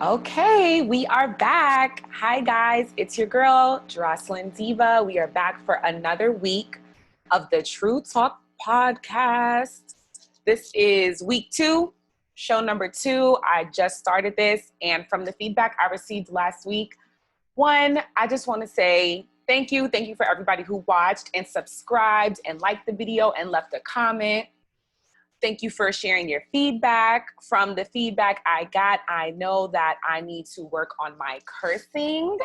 Okay, we are back. Hi guys, it's your girl, Jeroslyn JoVonn. We are back for another week of the True Talk podcast. This is week 2, show number 2. I just started this, and from the feedback I received last week, I just want to say thank you. Thank you for everybody who watched and subscribed and liked the video and left a comment. Thank you for sharing your feedback. From the feedback I got, I know that I need to work on my cursing,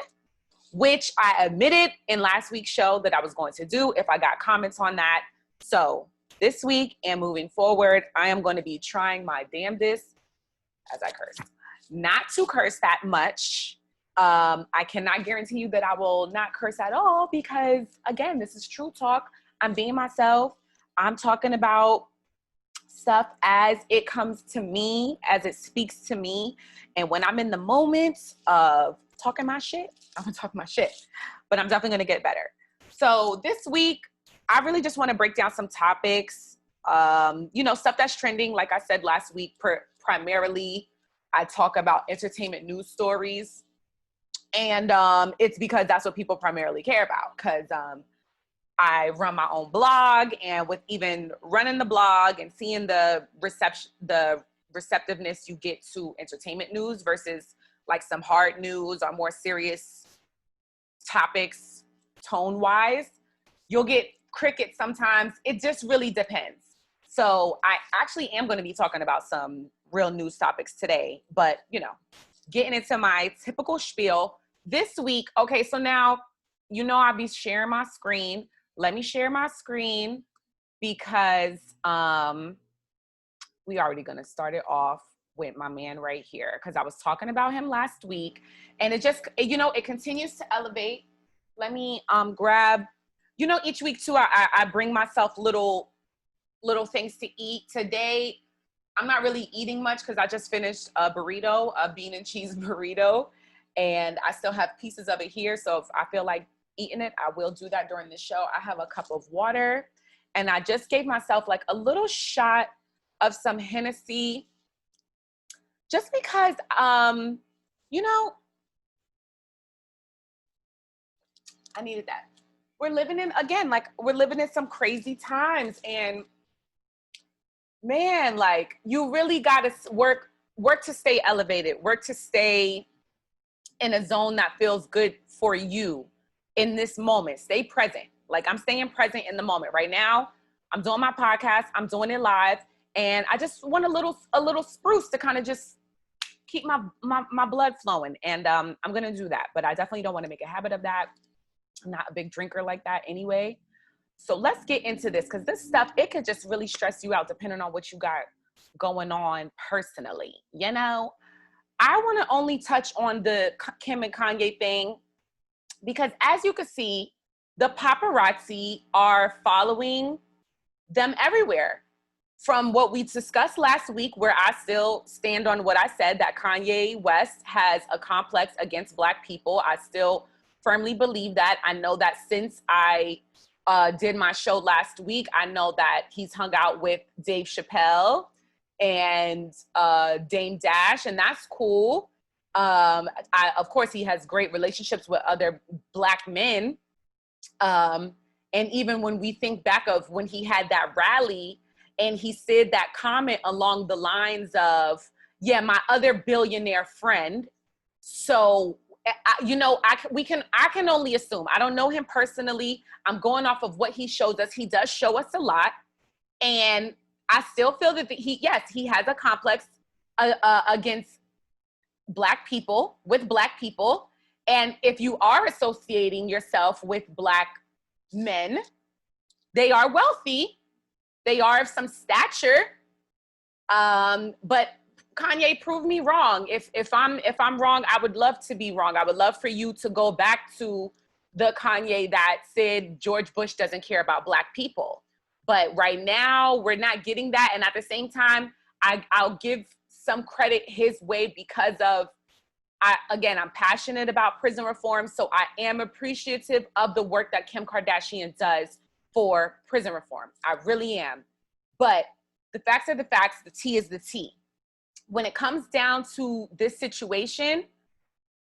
which I admitted in last week's show that I was going to do if I got comments on that. So this week and moving forward, I am going to be trying my damnedest as I curse. Not to curse that much. I cannot guarantee you that I will not curse at all because, again, this is True Talk. I'm being myself. I'm talking about stuff as it comes to me, as it speaks to me. And when I'm in the moment of talking my shit, I'm gonna talk my shit, but I'm definitely gonna get better. So this week, I really just wanna break down some topics, stuff that's trending. Like I said last week, primarily, I talk about entertainment news stories. And it's because that's what people primarily care about, because I run my own blog, and with even running the blog and seeing the receptiveness you get to entertainment news versus like some hard news or more serious topics tone wise, you'll get crickets sometimes. It just really depends. So I actually am going to be talking about some real news topics today, but getting into my typical spiel this week. Okay, so now, I'll be sharing my screen. Let me share my screen because we already gonna start it off with my man right here, because I was talking about him last week, and it just, it continues to elevate. Let me grab, each week too, I bring myself little things to eat. Today, I'm not really eating much because I just finished a burrito, a bean and cheese burrito, and I still have pieces of it here. So if I feel like eating it, I will do that during the show. I have a cup of water, and I just gave myself like a little shot of some Hennessy just because, I needed that. We're living in some crazy times, and man, like, you really got to work to stay elevated, work to stay in a zone that feels good for you. In this moment, stay present. Like, I'm staying present in the moment. Right now, I'm doing my podcast. I'm doing it live. And I just want a little spruce to kind of just keep my blood flowing. And I'm going to do that. But I definitely don't want to make a habit of that. I'm not a big drinker like that anyway. So let's get into this, because this stuff, it could just really stress you out depending on what you got going on personally. I want to only touch on the Kim and Kanye thing, because as you can see, the paparazzi are following them everywhere. From what we discussed last week, where I still stand on what I said, that Kanye West has a complex against Black people. I still firmly believe that. I know that since I did my show last week, I know that he's hung out with Dave Chappelle and Dame Dash, and that's cool. Of course, he has great relationships with other Black men. And even when we think back of when he had that rally and he said that comment along the lines of, yeah, my other billionaire friend. So, I can only assume. I don't know him personally. I'm going off of what he shows us. He does show us a lot. And I still feel that he has a complex against Black people, with Black people. And if you are associating yourself with Black men, they are wealthy, they are of some stature. But Kanye, prove me wrong. If I'm wrong, I would love to be wrong. I would love for you to go back to the Kanye that said George Bush doesn't care about Black people. But right now, we're not getting that. And at the same time, I'll give some credit his way because of, I'm passionate about prison reform. So I am appreciative of the work that Kim Kardashian does for prison reform. I really am. But the facts are the facts. The tea is the tea. when it comes down to this situation,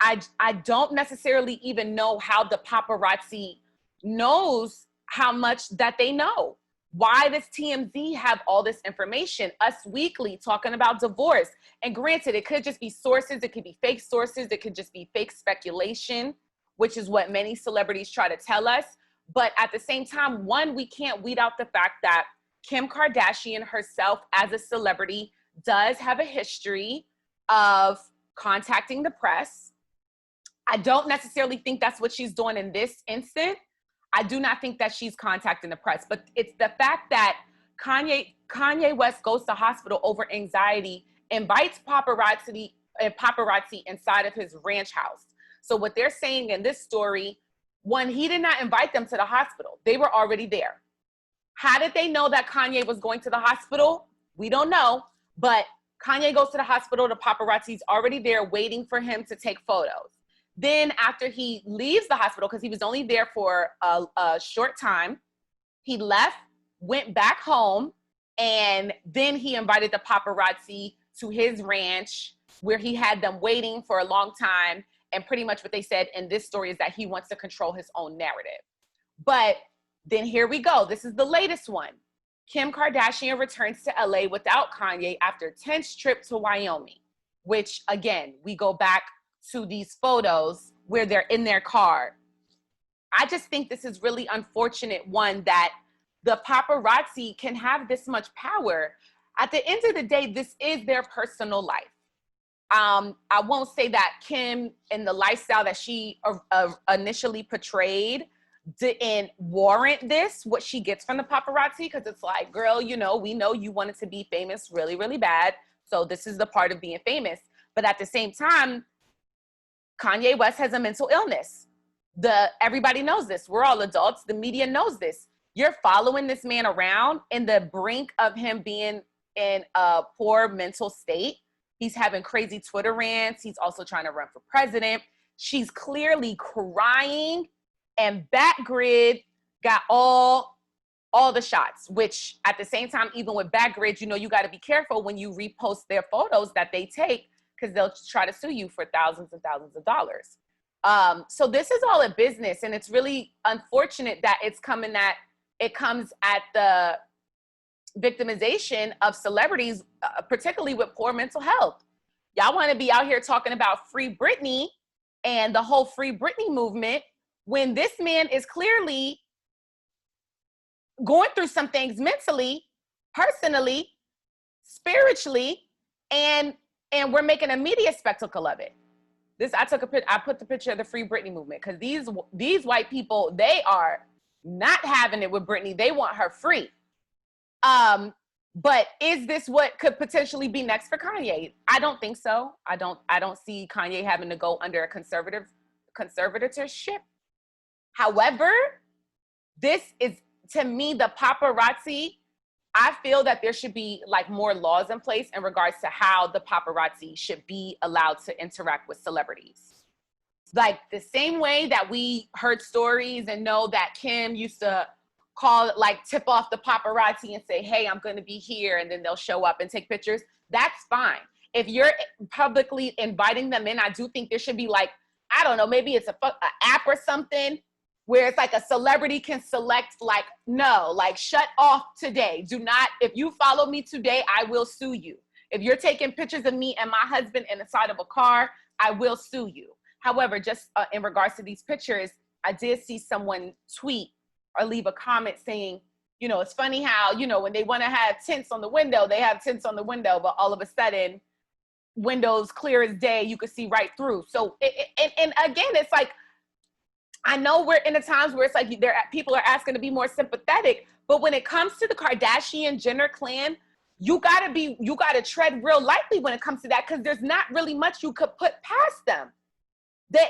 I don't necessarily even know how the paparazzi knows how much that they know. Why does TMZ have all this information? Us Weekly talking about divorce. And granted, it could just be sources. It could be fake sources. It could just be fake speculation, which is what many celebrities try to tell us. But at the same time, one, we can't weed out the fact that Kim Kardashian herself as a celebrity does have a history of contacting the press. I don't necessarily think that's what she's doing in this instant. I do not think that she's contacting the press, but it's the fact that Kanye West goes to hospital over anxiety, invites paparazzi inside of his ranch house. So what they're saying in this story, one, he did not invite them to the hospital. They were already there. How did they know that Kanye was going to the hospital? We don't know, but Kanye goes to the hospital. The paparazzi's already there waiting for him to take photos. Then after he leaves the hospital, because he was only there for a short time, he left, went back home, and then he invited the paparazzi to his ranch where he had them waiting for a long time. And pretty much what they said in this story is that he wants to control his own narrative. But then here we go. This is the latest one. Kim Kardashian returns to LA without Kanye after tense trip to Wyoming, which again, we go back to these photos where they're in their car. I just think this is really unfortunate, one, that the paparazzi can have this much power. At the end of the day, this is their personal life. I won't say that Kim and the lifestyle that she initially portrayed didn't warrant this, what she gets from the paparazzi, because it's like, girl, you know, we know you wanted to be famous really, really bad. So this is the part of being famous. But at the same time, Kanye West has a mental illness. Everybody knows this. We're all adults. The media knows this. You're following this man around in the brink of him being in a poor mental state. He's having crazy Twitter rants. He's also trying to run for president. She's clearly crying, and Batgrid got all the shots, which at the same time, even with Batgrid, you know, you got to be careful when you repost their photos that they take, because they'll try to sue you for thousands and thousands of dollars. So this is all a business, and it's really unfortunate that it comes at the victimization of celebrities, particularly with poor mental health. Y'all want to be out here talking about Free Britney and the whole Free Britney movement when this man is clearly going through some things mentally, personally, spiritually, and we're making a media spectacle of it. I put the picture of the Free Britney movement, because these white people, they are not having it with Britney. They want her free. But is this what could potentially be next for Kanye? I don't think so. I don't see Kanye having to go under a conservatorship. However, this is, to me, the paparazzi. I feel that there should be like more laws in place in regards to how the paparazzi should be allowed to interact with celebrities. Like the same way that we heard stories and know that Kim used to tip off the paparazzi and say, hey, I'm going to be here. And then they'll show up and take pictures. That's fine. If you're publicly inviting them in, I do think there should be I don't know, maybe it's an app or something where it's like a celebrity can select shut off today. Do not, if you follow me today, I will sue you. If you're taking pictures of me and my husband in the side of a car, I will sue you. However, just in regards to these pictures, I did see someone tweet or leave a comment saying, you know, it's funny how, you know, when they want to have tints on the window, they have tints on the window, but all of a sudden, windows clear as day, you could see right through. So, and again, it's like, I know we're in the times where it's like people are asking to be more sympathetic, but when it comes to the Kardashian Jenner clan, you gotta tread real lightly when it comes to that, because there's not really much you could put past them.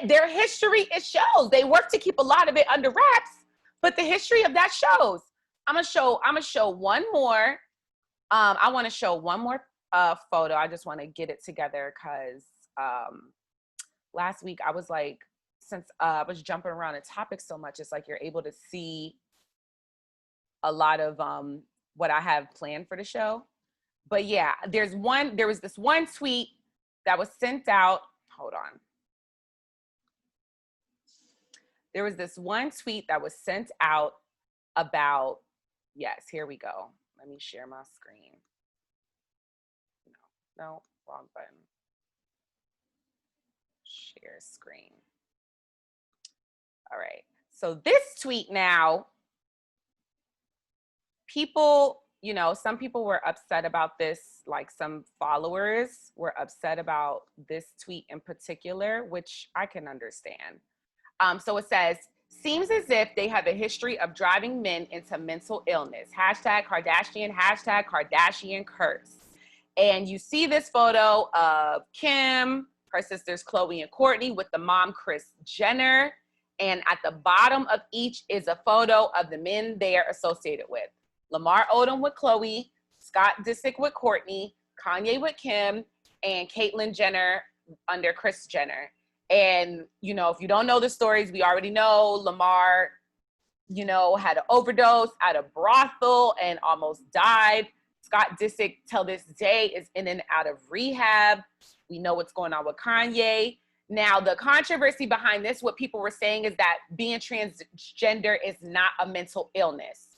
Their history, it shows. They work to keep a lot of it under wraps, but the history of that shows. I'm gonna show one more. I want to show one more photo. I just want to get it together because last week I was like, since I was jumping around in topics so much, it's like you're able to see a lot of what I have planned for the show. But yeah, there was this one tweet that was sent out. Hold on. There was this one tweet that was sent out about, yes, here we go. Let me share my screen. No, wrong button. Share screen. All right. So this tweet now, people, you know, some people were upset about this, like some followers were upset about this tweet in particular, which I can understand. So it says, seems as if they have a history of driving men into mental illness. Hashtag Kardashian, hashtag Kardashian curse. And you see this photo of Kim, her sisters Khloe and Kourtney with the mom, Kris Jenner. And at the bottom of each is a photo of the men they are associated with. Lamar Odom with Khloe, Scott Disick with Kourtney, Kanye with Kim, and Caitlyn Jenner under Kris Jenner. And, you know, if you don't know the stories, we already know Lamar, you know, had an overdose at a brothel and almost died. Scott Disick, till this day, is in and out of rehab. We know what's going on with Kanye. Now, the controversy behind this, what people were saying is that being transgender is not a mental illness.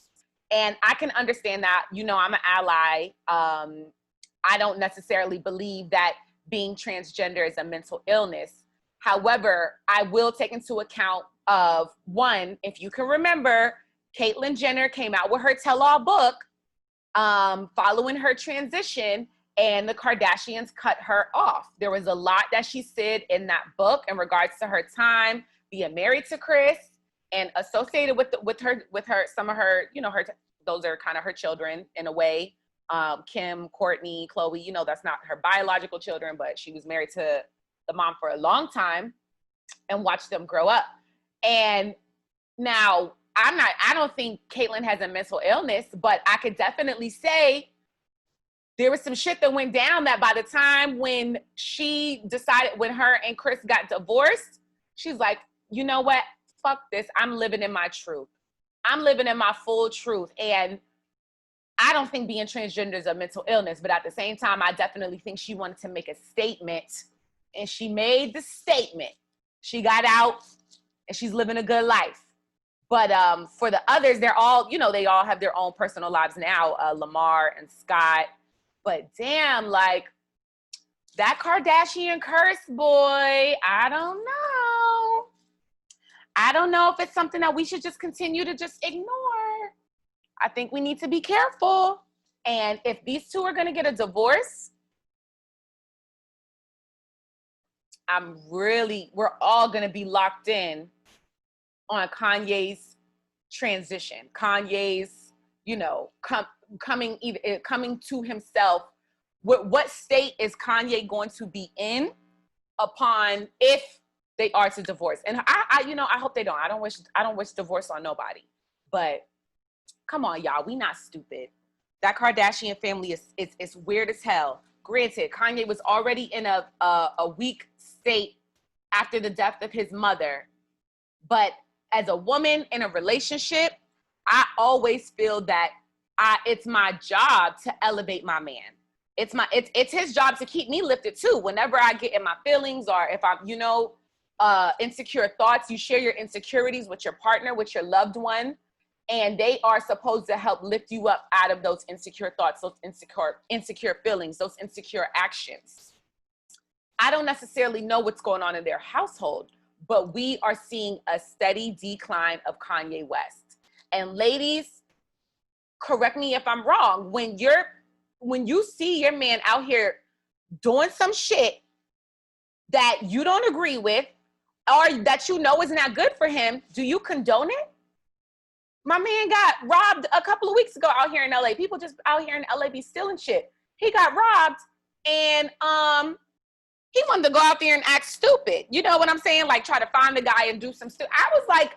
And I can understand that. You know, I'm an ally. I don't necessarily believe that being transgender is a mental illness. However, I will take into account of, one, if you can remember, Caitlyn Jenner came out with her tell-all book following her transition, and the Kardashians cut her off. There was a lot that she said in that book in regards to her time being married to Kris and associated with her some of her, you know, those are kind of her children in a way. Kim, Kourtney, Khloe, you know, that's not her biological children, but she was married to the mom for a long time and watched them grow up. And now I don't think Caitlyn has a mental illness, but I could definitely say there was some shit that went down that by the time when she decided, when her and Kris got divorced, she's like, you know what? Fuck this. I'm living in my truth. I'm living in my full truth. And I don't think being transgender is a mental illness, but at the same time, I definitely think she wanted to make a statement. And she made the statement. She got out and she's living a good life. But for the others, they're all, you know, they all have their own personal lives now, Lamar and Scott. But damn, like, that Kardashian curse, boy, I don't know. I don't know if it's something that we should just continue to just ignore. I think we need to be careful. And if these two are going to get a divorce, we're all going to be locked in on Kanye's transition. Kanye's, you know, coming to himself. What state is Kanye going to be in upon if they are to divorce? And I you know, I hope they don't. I don't wish divorce on nobody. But come on, y'all, we not stupid. That Kardashian family is weird as hell. Granted, Kanye was already in a weak state after the death of his mother. But as a woman in a relationship, I always feel that it's my job to elevate my man. It's his job to keep me lifted too. Whenever I get in my feelings, or if I'm, you know, insecure thoughts, you share your insecurities with your partner, with your loved one, and they are supposed to help lift you up out of those insecure thoughts, those insecure feelings, those insecure actions. I don't necessarily know what's going on in their household, but we are seeing a steady decline of Kanye West. And ladies, correct me if I'm wrong, when you see your man out here doing some shit that you don't agree with, or that you know is not good for him, do you condone it? My man got robbed a couple of weeks ago out here in LA. People just out here in LA be stealing shit. He got robbed, and he wanted to go out there and act stupid. You know what I'm saying? Like, try to find the guy and do some stuff. I was like,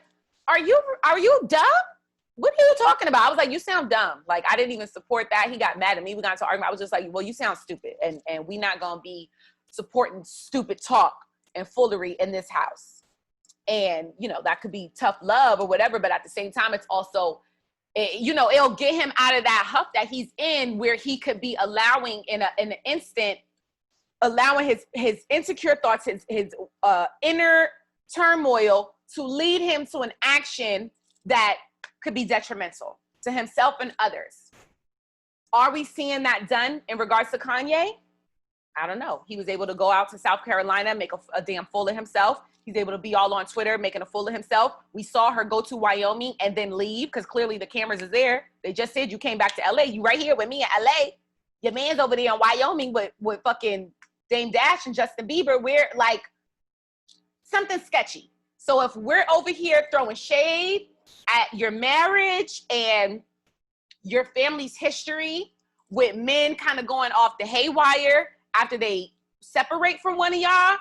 are you dumb? What are you talking about? I was like, you sound dumb. Like, I didn't even support that. He got mad at me. We got into argument. I was just like, well, you sound stupid. And we not going to be supporting stupid talk and foolery in this house. And, you know, that could be tough love or whatever. But at the same time, it's also, you know, it'll get him out of that huff that he's in, where he could be allowing in an instant, allowing his insecure thoughts, his inner turmoil to lead him to an action that could be detrimental to himself and others. Are we seeing that done in regards to Kanye? I don't know. He was able to go out to South Carolina, make a damn fool of himself. He's able to be all on Twitter, making a fool of himself. We saw her go to Wyoming and then leave, because clearly the cameras is there. They just said you came back to LA. You right here with me in LA. Your man's over there in Wyoming with fucking Dame Dash and Justin Bieber. We're like, something sketchy. So if we're over here throwing shade at your marriage and your family's history with men kind of going off the haywire after they separate from one of y'all,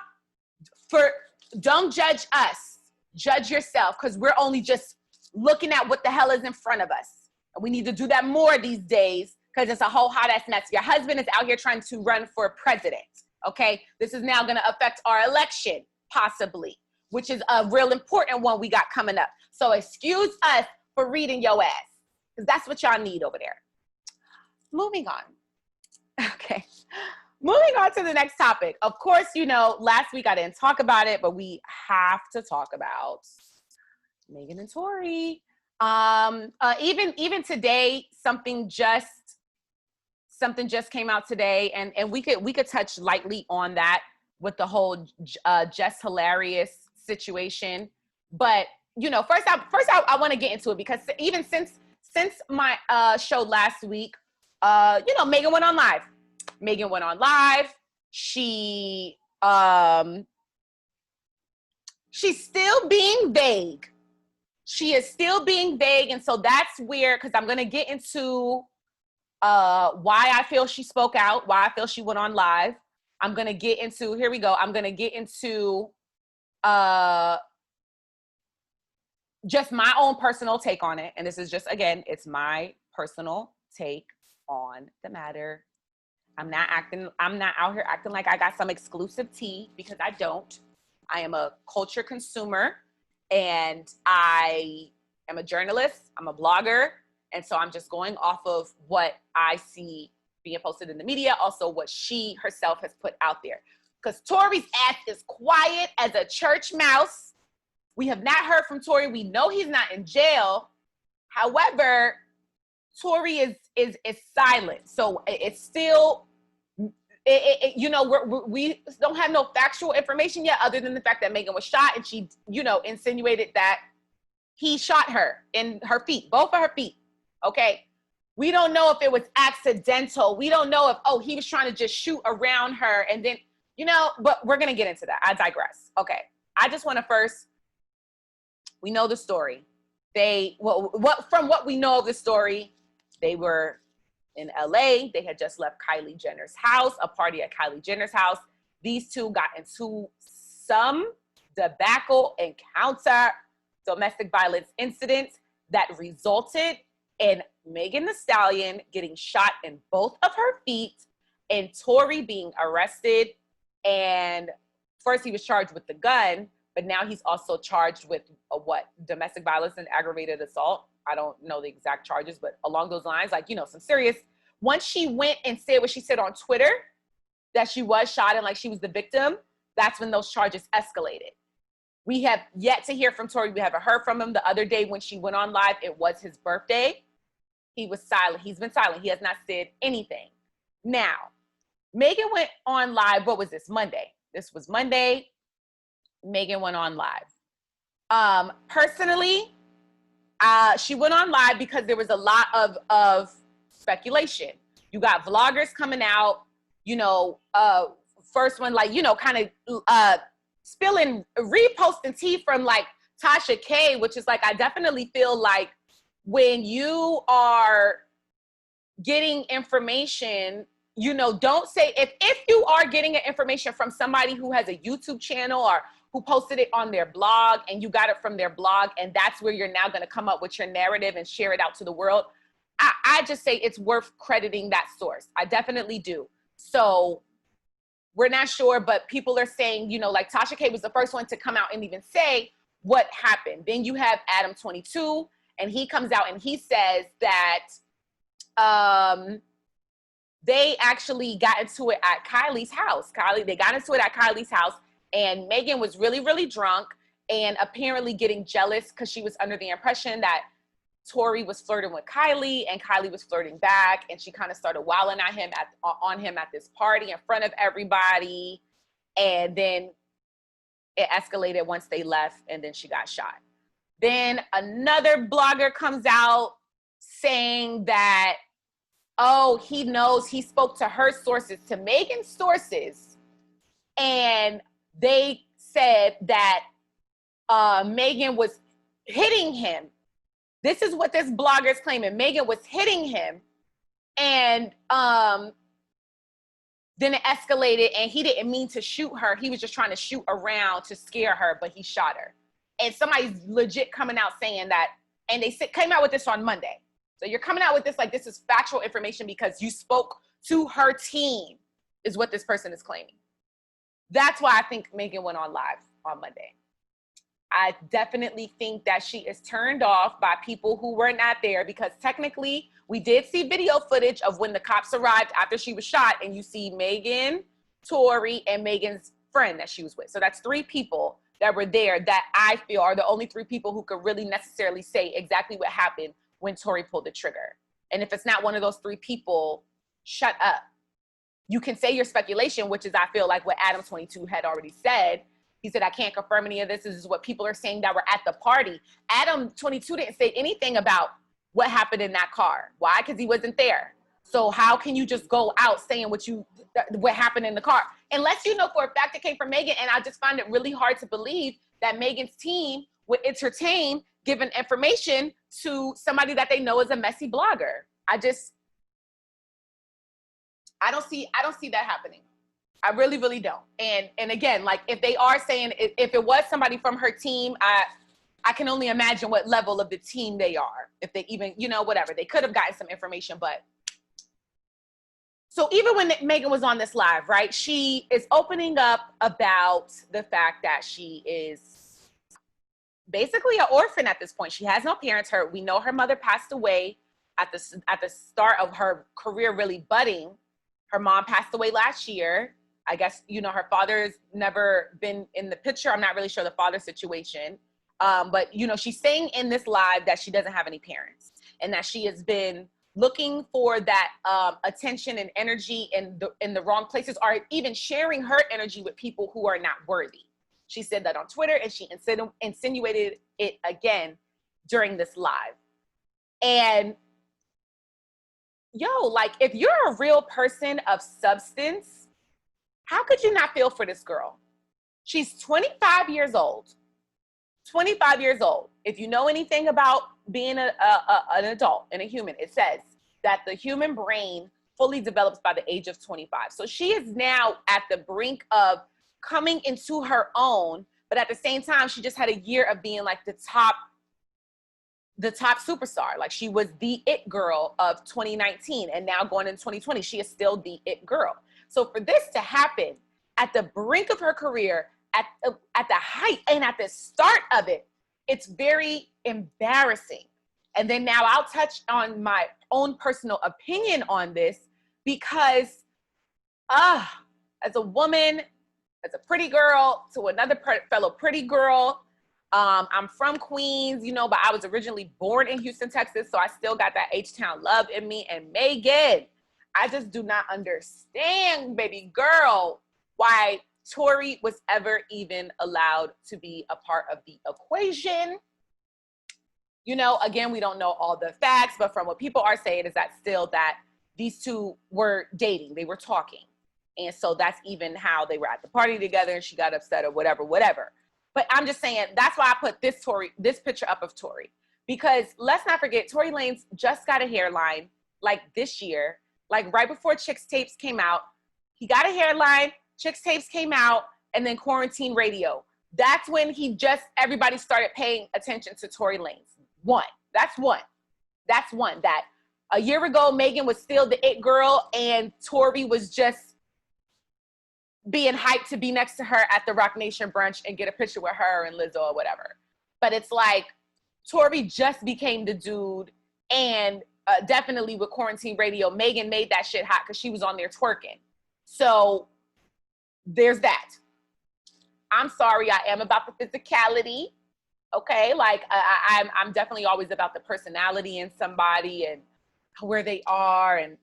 don't judge us, judge yourself, because we're only just looking at what the hell is in front of us. And we need to do that more these days, because it's a whole hot ass mess. Your husband is out here trying to run for president, okay? This is now gonna affect our election, possibly, which is a real important one we got coming up. So excuse us for reading your ass, because that's what y'all need over there. Moving on. Okay. Moving on to the next topic. Of course, you know, last week I didn't talk about it, but we have to talk about Megan and Tory. Even today, something just came out today, and we could touch lightly on that with the whole Just Hilarious situation. But you know, first I want to get into it, because even since my show last week, you know, Megan went on live. She's still being vague. She is still being vague. And so that's where, because I'm going to get into why I feel she spoke out, why I feel she went on live. I'm going to get into, here we go. I'm going to get into just my own personal take on it. And this is just, again, it's my personal take on the matter. I'm not out here acting like I got some exclusive tea, because I don't. I am a culture consumer, and I am a journalist. I'm a blogger. And so I'm just going off of what I see being posted in the media, also what she herself has put out there. Because Tory's ass is quiet as a church mouse. We have not heard from Tory. We know he's not in jail. However, Tory is silent. So it's still, you know, we don't have no factual information yet, other than the fact that Megan was shot, and she, you know, insinuated that he shot her in her feet, both of her feet. Okay. We don't know if it was accidental. We don't know if, he was trying to just shoot around her, and then, you know, but we're going to get into that. I digress. Okay. I just want to first, we know the story. From what we know of the story, they were in LA. They had just left Kylie Jenner's house, a party at Kylie Jenner's house. These two got into some debacle encounter, domestic violence incident that resulted in Megan Thee Stallion getting shot in both of her feet, and Tory being arrested. And first he was charged with the gun, but now he's also charged with domestic violence and aggravated assault. I don't know the exact charges, but along those lines, like, you know, some serious. Once she went and said what she said on Twitter, that she was shot and like she was the victim, that's when those charges escalated. We have yet to hear from Tory. We haven't heard from him. The other day when she went on live, it was his birthday. He was silent. He's been silent. He has not said anything. Now, Megan went on live. What was this? Monday. This was Monday. Megan went on live. Personally, she went on live because there was a lot of speculation. You got vloggers coming out, you know, first one, like, you know, kind of spilling, reposting tea from like Tasha K, which is like, I definitely feel like when you are getting information, you know, don't say, if you are getting information from somebody who has a YouTube channel or who posted it on their blog, and you got it from their blog, and that's where you're now going to come up with your narrative and share it out to the world, I just say it's worth crediting that source. I definitely do. So we're not sure, but people are saying, you know, like Tasha K was the first one to come out and even say what happened. Then you have Adam 22. And he comes out and he says that they actually got into it at Kylie's house. They got into it at Kylie's house, and Megan was really, really drunk and apparently getting jealous because she was under the impression that Tory was flirting with Kylie and Kylie was flirting back, and she kind of started wilding at him on him at this party in front of everybody. And then it escalated once they left, and then she got shot. Then another blogger comes out saying that, oh, he knows, he spoke to her sources, to Megan's sources, and they said that Megan was hitting him. This is what this blogger is claiming. Megan was hitting him, and then it escalated, and he didn't mean to shoot her. He was just trying to shoot around to scare her, but he shot her. And somebody's legit coming out saying that, and they came out with this on Monday. So you're coming out with this like this is factual information because you spoke to her team, is what this person is claiming. That's why I think Megan went on live on Monday. I definitely think that she is turned off by people who were not there, because technically we did see video footage of when the cops arrived after she was shot, and you see Megan, Tory, and Megan's friend that she was with. So that's 3 people that were there that I feel are the only 3 people who could really necessarily say exactly what happened when Tory pulled the trigger. And if it's not one of those 3 people, shut up. You can say your speculation, which is, I feel like, what Adam22 had already said. He said, I can't confirm any of this. This is what people are saying that were at the party. Adam22 didn't say anything about what happened in that car. Why? Because he wasn't there. So how can you just go out saying what happened in the car? Unless you know for a fact it came from Megan. And I just find it really hard to believe that Megan's team would entertain giving information to somebody that they know is a messy blogger. I don't see that happening. I really, really don't. And again, like, if they are saying, if it was somebody from her team, I can only imagine what level of the team they are. If they even, whatever, they could have gotten some information. But so even when Megan was on this live, right, she is opening up about the fact that she is basically an orphan at this point. She has no parents. We know her mother passed away at the start of her career really budding. Her mom passed away last year. I guess, her father's never been in the picture. I'm not really sure the father situation. But, she's saying in this live that she doesn't have any parents, and that she has been looking for that attention and energy in the wrong places, or even sharing her energy with people who are not worthy. She said that on Twitter, and she insinuated it again during this live. And like, if you're a real person of substance, how could you not feel for this girl? She's 25 years old. 25 years old. If you know anything about being an adult and a human, it says that the human brain fully develops by the age of 25. So she is now at the brink of coming into her own, but at the same time, she just had a year of being like the top superstar. Like, she was the it girl of 2019, and now going into 2020, she is still the it girl. So for this to happen at the brink of her career, at the height and at the start of it, it's very embarrassing. And then now I'll touch on my own personal opinion on this, because as a woman, as a pretty girl to another fellow pretty girl, I'm from Queens, but I was originally born in Houston, Texas, so I still got that H-Town love in me. And Megan, I just do not understand, baby girl, why Tory was ever even allowed to be a part of the equation. Again, we don't know all the facts, but from what people are saying is that still that these two were dating, they were talking. And so that's even how they were at the party together, and she got upset or whatever. But I'm just saying, that's why I put this picture up of Tory, because let's not forget, Tory Lanez just got a hairline like this year, like right before Chicks Tapes came out. He got a hairline, Chicks Tapes came out, and then Quarantine Radio. That's when everybody started paying attention to Tory Lanez. That's one. That a year ago, Megan was still the it girl, and Tory was just being hyped to be next to her at the Rock Nation brunch and get a picture with her and Lizzo or whatever. But it's like, Tory just became the dude, and definitely with Quarantine Radio, Megan made that shit hot because she was on there twerking. So there's that. I'm sorry, I am about the physicality. Okay, like I'm definitely always about the personality in somebody and where they are and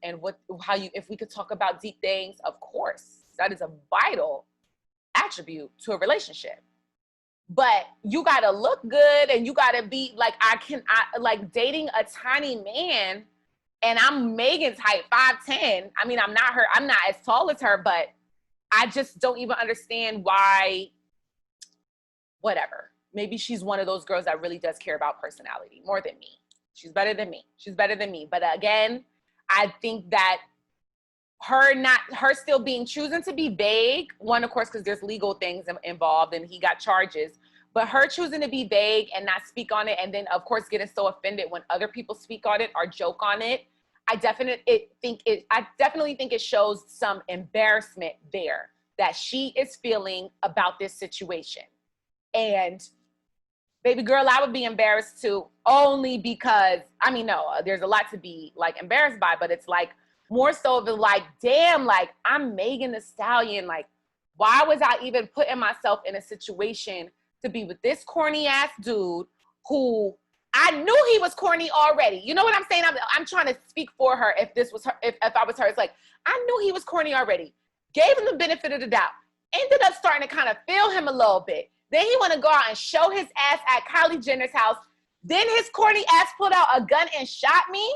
how you, if we could talk about deep things, of course, that is a vital attribute to a relationship. But you gotta look good and you gotta be like, I like dating a tiny man, and I'm Megan's height, 5'10". I mean, I'm not as tall as her, but I just don't even understand why, whatever. Maybe she's one of those girls that really does care about personality more than me. She's better than me. But again, I think that her still being choosing to be vague, one, of course, because there's legal things involved and he got charges, but her choosing to be vague and not speak on it, and then of course getting so offended when other people speak on it or joke on it, I definitely think it shows some embarrassment there that she is feeling about this situation. And baby girl, I would be embarrassed too, only because, I mean, no, there's a lot to be like embarrassed by, but it's like more so of like, damn, like I'm Megan Thee Stallion. Like, why was I even putting myself in a situation to be with this corny ass dude who I knew he was corny already. You know what I'm saying? I'm trying to speak for her. If this was her, if I was her, it's like, I knew he was corny already. Gave him the benefit of the doubt. Ended up starting to kind of feel him a little bit. Then he want to go out and show his ass at Kylie Jenner's house. Then his corny ass pulled out a gun and shot me.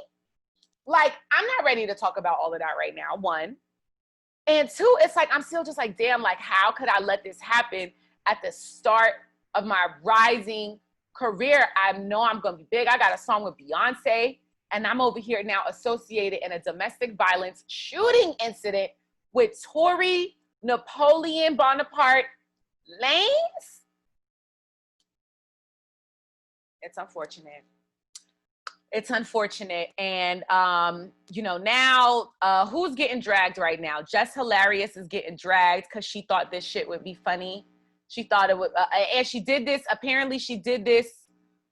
Like, I'm not ready to talk about all of that right now, one. And two, it's like, I'm still just like, damn, like, how could I let this happen at the start of my rising career? I know I'm going to be big. I got a song with Beyonce, and I'm over here now associated in a domestic violence shooting incident with Tory Napoleon Bonaparte Lanes. It's unfortunate. It's unfortunate. And, you know, now who's getting dragged right now? Jess Hilarious is getting dragged because she thought this shit would be funny. She thought it would, and she did this, apparently she did this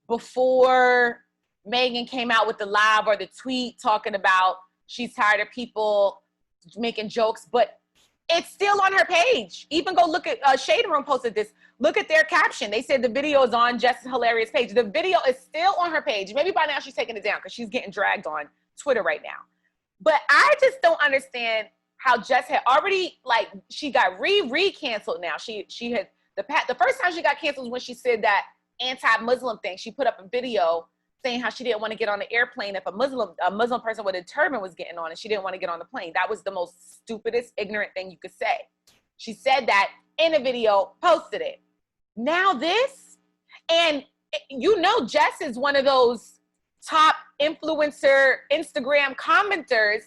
before Megan came out with the live or the tweet talking about she's tired of people making jokes, but it's still on her page. Even go look at, Shade Room posted this. Look at their caption. They said the video is on Jess Hilarious page. The video is still on her page. Maybe by now she's taking it down because she's getting dragged on Twitter right now. But I just don't understand how Jess had already, like, she got re-canceled now. She had, the first time she got canceled was when she said that anti-Muslim thing. She put up a video saying how she didn't want to get on the airplane if a Muslim person with a turban was getting on, and she didn't want to get on the plane. That was the most stupidest, ignorant thing you could say. She said that in a video, posted it. Now this, and you know Jess is one of those top influencer Instagram commenters.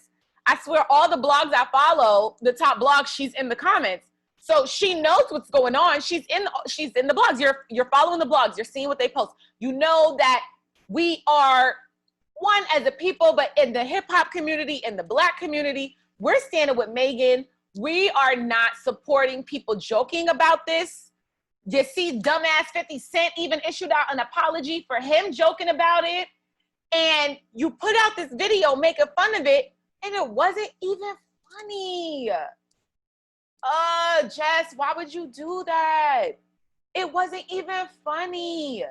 I swear all the blogs I follow, the top blogs, she's in the comments. So she knows what's going on. She's in the blogs. You're following the blogs. You're seeing what they post. You know that we are one as a people, but in the hip hop community, in the Black community, we're standing with Megan. We are not supporting people joking about this. You see dumbass 50 Cent even issued out an apology for him joking about it. And you put out this video making fun of it, and it wasn't even funny. Jess, why would you do that? It wasn't even funny.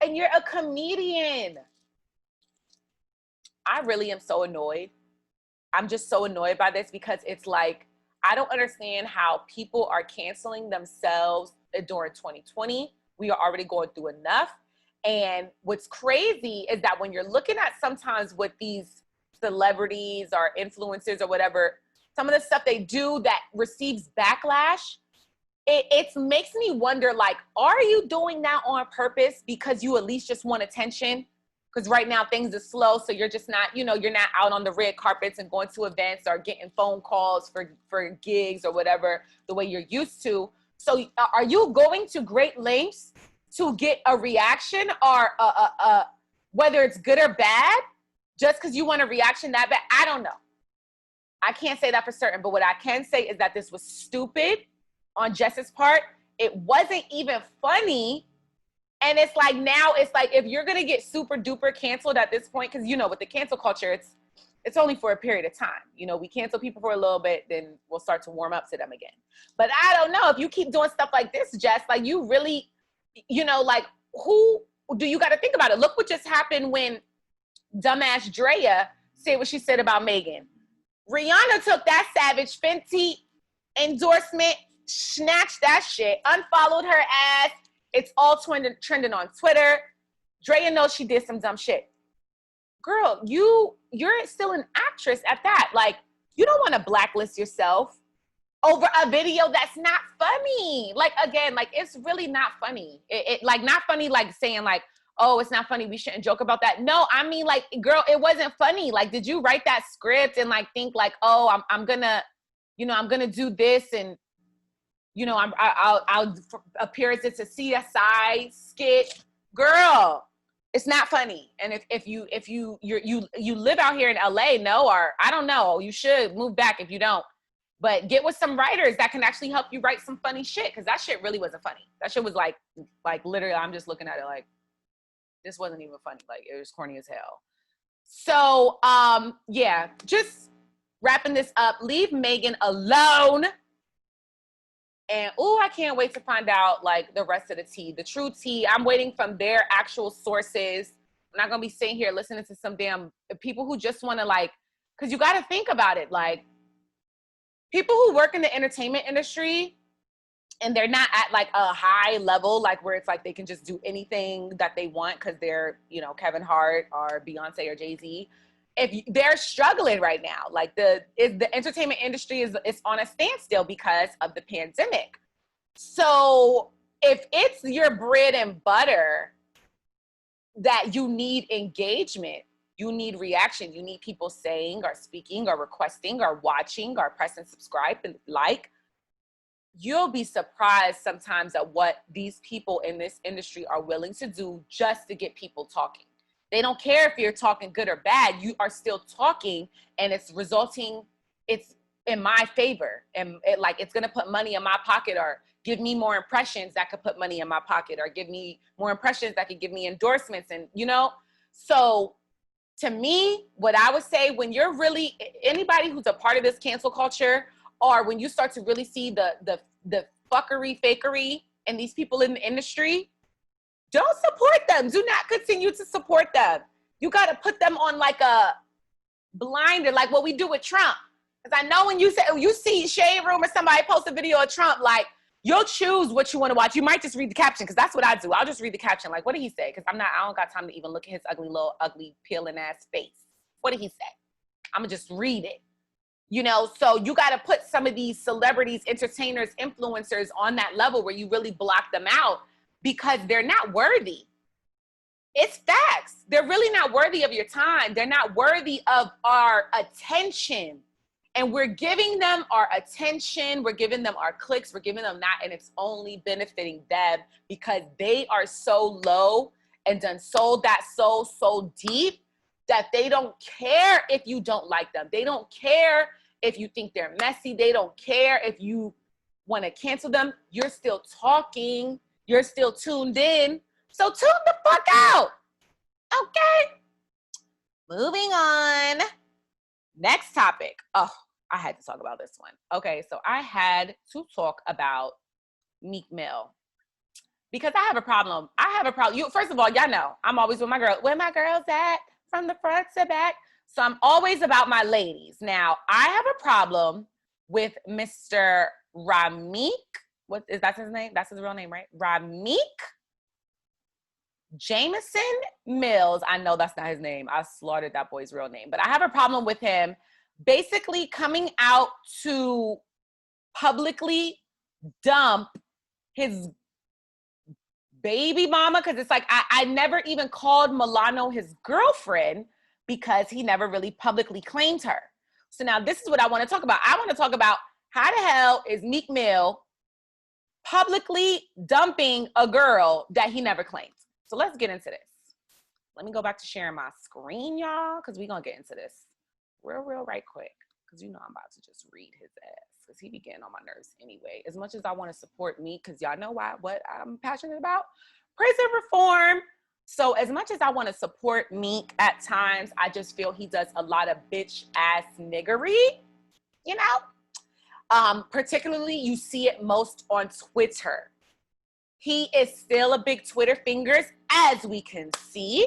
And you're a comedian. I really am so annoyed. I'm just so annoyed by this because it's like, I don't understand how people are canceling themselves during 2020. We are already going through enough. And what's crazy is that when you're looking at sometimes what these celebrities or influencers or whatever, some of the stuff they do that receives backlash, it makes me wonder, like, are you doing that on purpose because you at least just want attention? Because right now things are slow, so you're just not, you know, you're not out on the red carpets and going to events or getting phone calls for gigs or whatever the way you're used to. So are you going to great lengths to get a reaction or whether it's good or bad, just because you want a reaction that bad? I don't know. I can't say that for certain, but what I can say is that this was stupid on Jess's part. It wasn't even funny. And it's like, now it's like, if you're going to get super duper canceled at this point, because, you know, with the cancel culture, it's only for a period of time. You know, we cancel people for a little bit, then we'll start to warm up to them again. But I don't know, if you keep doing stuff like this, Jess, like, you really, you know, like, who do you got to think about it? Look what just happened when dumbass Drea said what she said about Megan. Rihanna took that Savage Fenty endorsement, snatched that shit, unfollowed her ass. It's all trending on Twitter. Drea knows she did some dumb shit. Girl, you're still an actress at that. Like, you don't want to blacklist yourself over a video that's not funny. Like, again, like, it's really not funny. It like, not funny, like saying like, oh, it's not funny, we shouldn't joke about that. No, I mean, like, girl, it wasn't funny. Like, did you write that script and like think like, oh, I'm gonna, you know, I'm gonna do this, and you know, I'll appear as it's a CSI skit? Girl, it's not funny. And if you live out here in LA, no, or I don't know, you should move back if you don't. But get with some writers that can actually help you write some funny shit, because that shit really wasn't funny. That shit was like literally, I'm just looking at it like, this wasn't even funny. Like, it was corny as hell. So, yeah, just wrapping this up. Leave Megan alone. And, oh, I can't wait to find out, like, the rest of the tea, the true tea. I'm waiting from their actual sources. I'm not going to be sitting here listening to some damn people who just want to, like, because you got to think about it. Like, people who work in the entertainment industry, and they're not at like a high level, like where it's like they can just do anything that they want because they're, you know, Kevin Hart or Beyonce or Jay-Z. They're struggling right now, like the entertainment industry is on a standstill because of the pandemic. So if it's your bread and butter that you need engagement, you need reaction, you need people saying or speaking or requesting or watching or pressing subscribe and like, you'll be surprised sometimes at what these people in this industry are willing to do just to get people talking. They don't care if you're talking good or bad. You are still talking, and it's in my favor. And it's going to put money in my pocket, or give me more impressions that could put money in my pocket, or give me more impressions that could give me endorsements. And, you know, so to me, what I would say, when you're really, anybody who's a part of this cancel culture, or when you start to really see the fuckery, fakery, and these people in the industry, don't support them. Do not continue to support them. You got to put them on like a blinder, like what we do with Trump. Because I know when you see Shade Room or somebody post a video of Trump, like, you'll choose what you want to watch. You might just read the caption, because that's what I do. I'll just read the caption, like, what did he say? Because I don't got time to even look at his ugly peeling ass face. What did he say? I'm gonna just read it. You know, so you got to put some of these celebrities, entertainers, influencers on that level where you really block them out, because they're not worthy. It's facts. They're really not worthy of your time. They're not worthy of our attention. And we're giving them our attention. We're giving them our clicks. We're giving them that. And it's only benefiting them because they are so low and done sold that soul so deep that they don't care if you don't like them. They don't care if you think they're messy. They don't care if you want to cancel them. You're still talking. You're still tuned in. So tune the fuck out. Okay. Moving on. Next topic. Oh, I had to talk about this one. Okay, so I had to talk about Meek Mill, because I have a problem. First of all, y'all know I'm always with my girl. Where my girls at? From the front to back. So I'm always about my ladies. Now, I have a problem with Mr. Rameek. What is that his name? That's his real name, right? Rameek Jameson Mills. I know that's not his name. I slaughtered that boy's real name. But I have a problem with him basically coming out to publicly dump his baby mama, because it's like, I never even called Milano his girlfriend, because he never really publicly claimed her. So now this is what I want to talk about. I want to talk about how the hell is Meek Mill publicly dumping a girl that he never claimed. So let's get into this. Let me go back to sharing my screen, y'all, because we're going to get into this real right quick, because you know I'm about to just read his ass, because he be getting on my nerves anyway. As much as I want to support me, because y'all know what I'm passionate about, prison reform. So as much as I want to support Meek at times, I just feel he does a lot of bitch ass niggery, you know? Particularly you see it most on Twitter. He is still a big Twitter fingers, as we can see.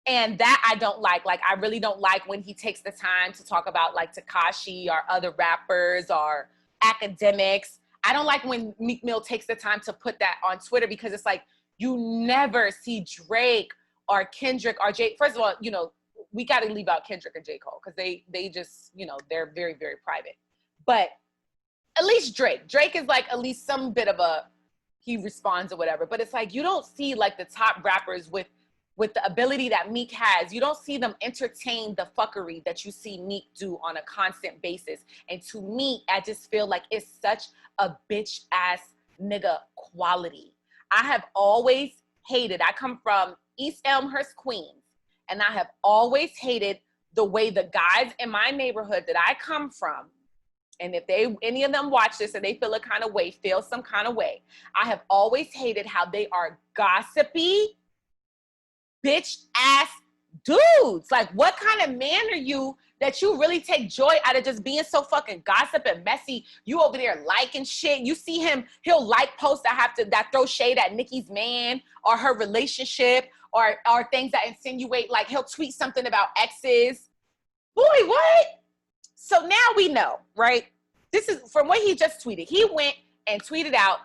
And that I don't like. Like, I really don't like when he takes the time to talk about like Tekashi or other rappers or academics. I don't like when Meek Mill takes the time to put that on Twitter, because it's like, you never see Drake or Kendrick or Jay. First of all, you know, we got to leave out Kendrick and J. Cole because they just, you know, they're very, very private. But at least Drake is like at least some bit of a, he responds or whatever. But it's like, you don't see like the top rappers with the ability that Meek has. You don't see them entertain the fuckery that you see Meek do on a constant basis. And to me, I just feel like it's such a bitch ass nigga quality. I have always hated, I come from East Elmhurst, Queens, and I have always hated the way the guys in my neighborhood that I come from, and if any of them watch this and they feel a kind of way, feel some kind of way, I have always hated how they are gossipy, bitch ass dudes. Like, what kind of man are you that you really take joy out of just being so fucking gossip and messy? You over there liking shit. You see him, he'll like posts that throw shade at Nicki's man or her relationship or things that insinuate, like he'll tweet something about exes. Boy, what? So now we know, right? This is from what he just tweeted. He went and tweeted out,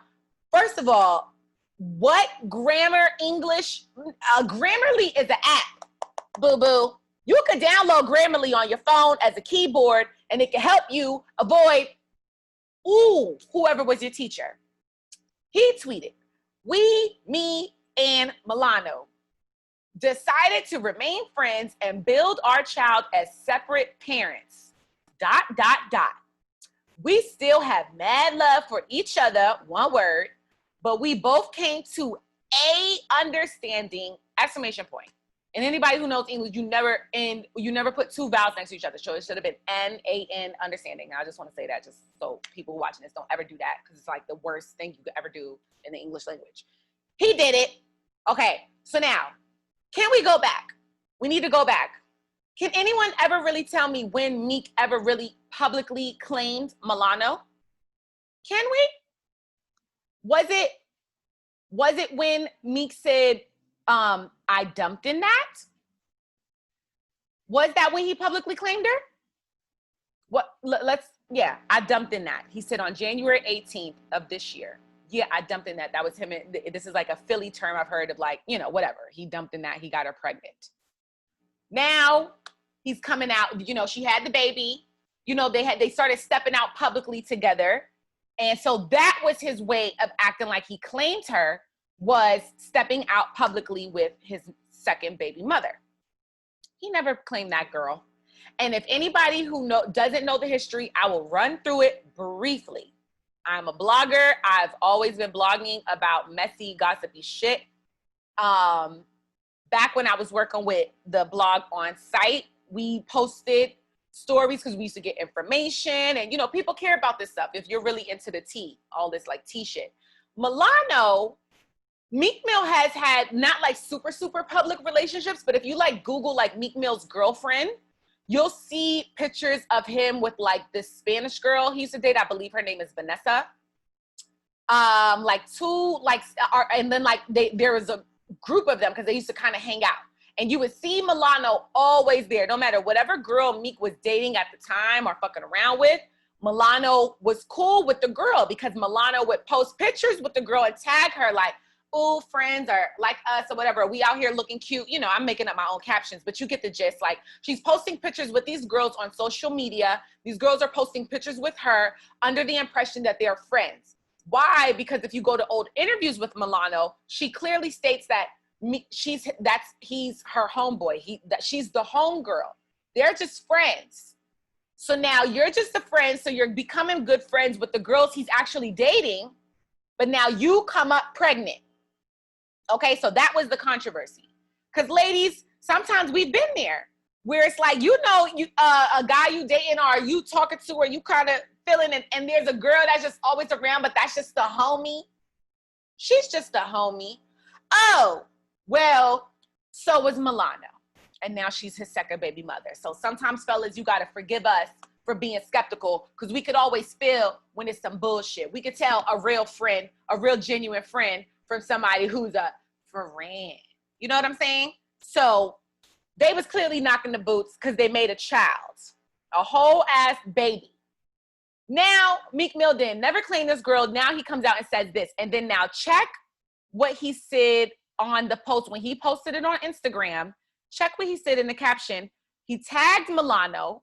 first of all, what grammar English, Grammarly is an app, boo-boo. You could download Grammarly on your phone as a keyboard and it can help you avoid, whoever was your teacher. He tweeted, we, me, and Milano decided to remain friends and build our child as separate parents, ... We still have mad love for each other, one word, but we both came to a understanding, exclamation point. And anybody who knows English, you never put two vowels next to each other. So it should have been N-A-N, understanding. Now, I just want to say that just so people watching this don't ever do that, because it's like the worst thing you could ever do in the English language. He did it. Okay, so now, can we go back? We need to go back. Can anyone ever really tell me when Meek ever really publicly claimed Milano? Can we? Was it when Meek said, I dumped in that? Was that when he publicly claimed her? Yeah, I dumped in that. He said on January 18th of this year. Yeah, I dumped in that. That was him. This is like a Philly term I've heard of, like, you know, whatever. He dumped in that. He got her pregnant. Now he's coming out, you know, she had the baby, you know, they started stepping out publicly together. And so that was his way of acting like he claimed her, was stepping out publicly with his second baby mother. He never claimed that girl. And if anybody who doesn't know the history, I will run through it briefly. I'm a blogger. I've always been blogging about messy, gossipy shit. Back when I was working with the blog on site, we posted stories because we used to get information, and you know, people care about this stuff if you're really into the tea, all this like tea shit. Milano, Meek Mill has had not like super public relationships, but if you like Google like Meek Mill's girlfriend, you'll see pictures of him with like this Spanish girl he used to date. I believe her name is Vanessa. And then like there was a group of them because they used to kind of hang out. And you would see Milano always there, no matter whatever girl Meek was dating at the time or fucking around with. Milano was cool with the girl because Milano would post pictures with the girl and tag her like, ooh, friends or like us or whatever. We out here looking cute. You know, I'm making up my own captions, but you get the gist. Like, she's posting pictures with these girls on social media. These girls are posting pictures with her under the impression that they're friends. Why? Because if you go to old interviews with Milano, she clearly states that he's her homeboy. She's the homegirl. They're just friends. So now you're just a friend. So you're becoming good friends with the girls he's actually dating. But now you come up pregnant. Okay, so that was the controversy. Because ladies, sometimes we've been there where it's like, you know, a guy you dating or you talking to or you kind of feeling and there's a girl that's just always around, but that's just the homie. She's just a homie. oh, well, so was Milano. And now she's his second baby mother. So sometimes, fellas, you got to forgive us for being skeptical, because we could always feel when it's some bullshit. We could tell a real friend, a real genuine friend, from somebody who's a friend. You know what I'm saying? So they was clearly knocking the boots because they made a child, a whole ass baby. Now, Meek Mill didn't never claim this girl. Now he comes out and says this. And then now check what he said on the post when he posted it on Instagram. Check what he said in the caption. He tagged Milano,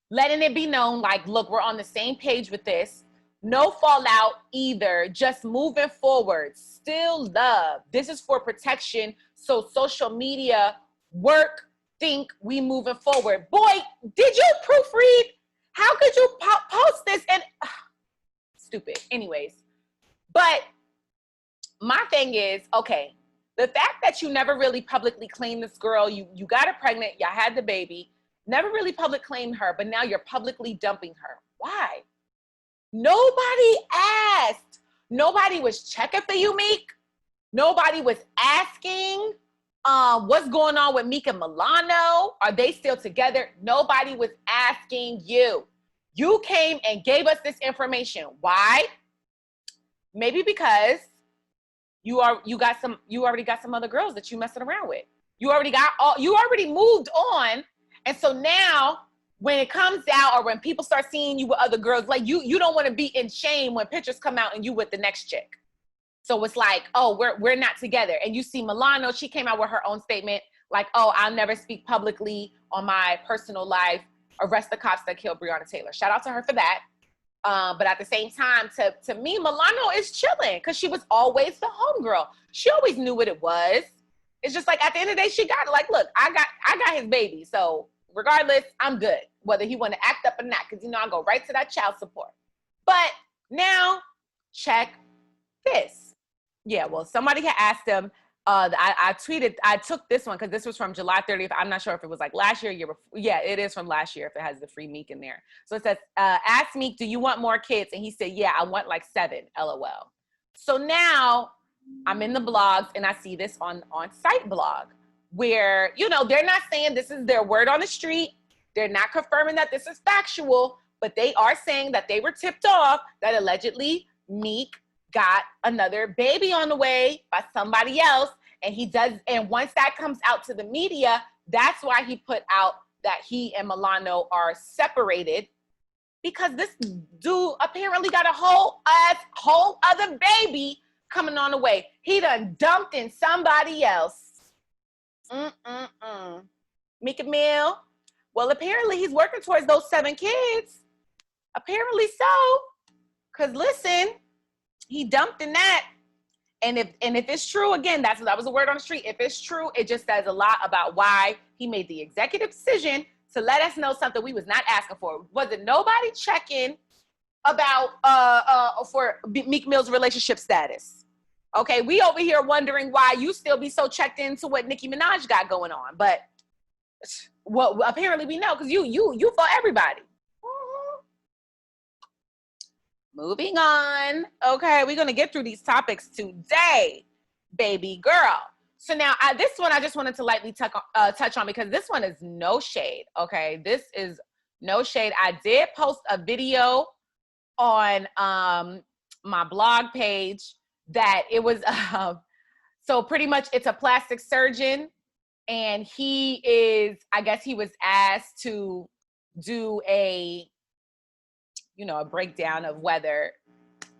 letting it be known, like, look, we're on the same page with this. No fallout either. Just moving forward. Still love. This is for protection. So social media work, think we moving forward. Boy, did you proofread? How could you post this? And stupid. Anyways, but my thing is, okay, the fact that you never really publicly claimed this girl, you got her pregnant, y'all had the baby, never really public claimed her, but now you're publicly dumping her. Why? Nobody asked. Nobody was checking for you, Meek. Nobody was asking what's going on with Meek and Milano. Are they still together? Nobody was asking you. You came and gave us this information. Why? Maybe because you already got some other girls that you messing around with. You already moved on. And so now when it comes out, or when people start seeing you with other girls, like you don't want to be in shame when pictures come out and you with the next chick. So it's like, oh, we're not together. And you see Milano, she came out with her own statement, like, oh, I'll never speak publicly on my personal life. Arrest the cops that killed Breonna Taylor. Shout out to her for that. But at the same time, to me, Milano is chilling because she was always the homegirl. She always knew what it was. It's just like at the end of the day, she got it. Like, look, I got his baby. So regardless, I'm good. Whether he want to act up or not, because I go right to that child support. But now, check this. Yeah, well, somebody had asked him. I tweeted. I took this one because this was from July 30th. I'm not sure if it was like last year, year before. Yeah, it is from last year if it has the free Meek in there. So it says, ask Meek, do you want more kids? And he said, yeah, I want like 7, LOL. So now I'm in the blogs and I see this on Site Blog where, they're not saying this is their word on the street. They're not confirming that this is factual, but they are saying that they were tipped off that allegedly Meek got another baby on the way by somebody else. And once that comes out to the media, that's why he put out that he and Milano are separated, because this dude apparently got a whole other baby coming on the way. He done dumped in somebody else. Meek Mill. Well, apparently he's working towards those 7 kids. Apparently so. Because listen, he dumped in that. And if it's true, again, that was a word on the street. If it's true, it just says a lot about why he made the executive decision to let us know something we was not asking for. Was it nobody checking about for Meek Mill's relationship status? Okay, we over here wondering why you still be so checked into what Nicki Minaj got going on. But well, apparently we know, because you for everybody. Moving on. Okay, we're going to get through these topics today, baby girl. So now this one I just wanted to lightly touch on because this one is no shade, okay? This is no shade. I did post a video on my blog page that it was, so pretty much it's a plastic surgeon, and he was asked to do a breakdown of whether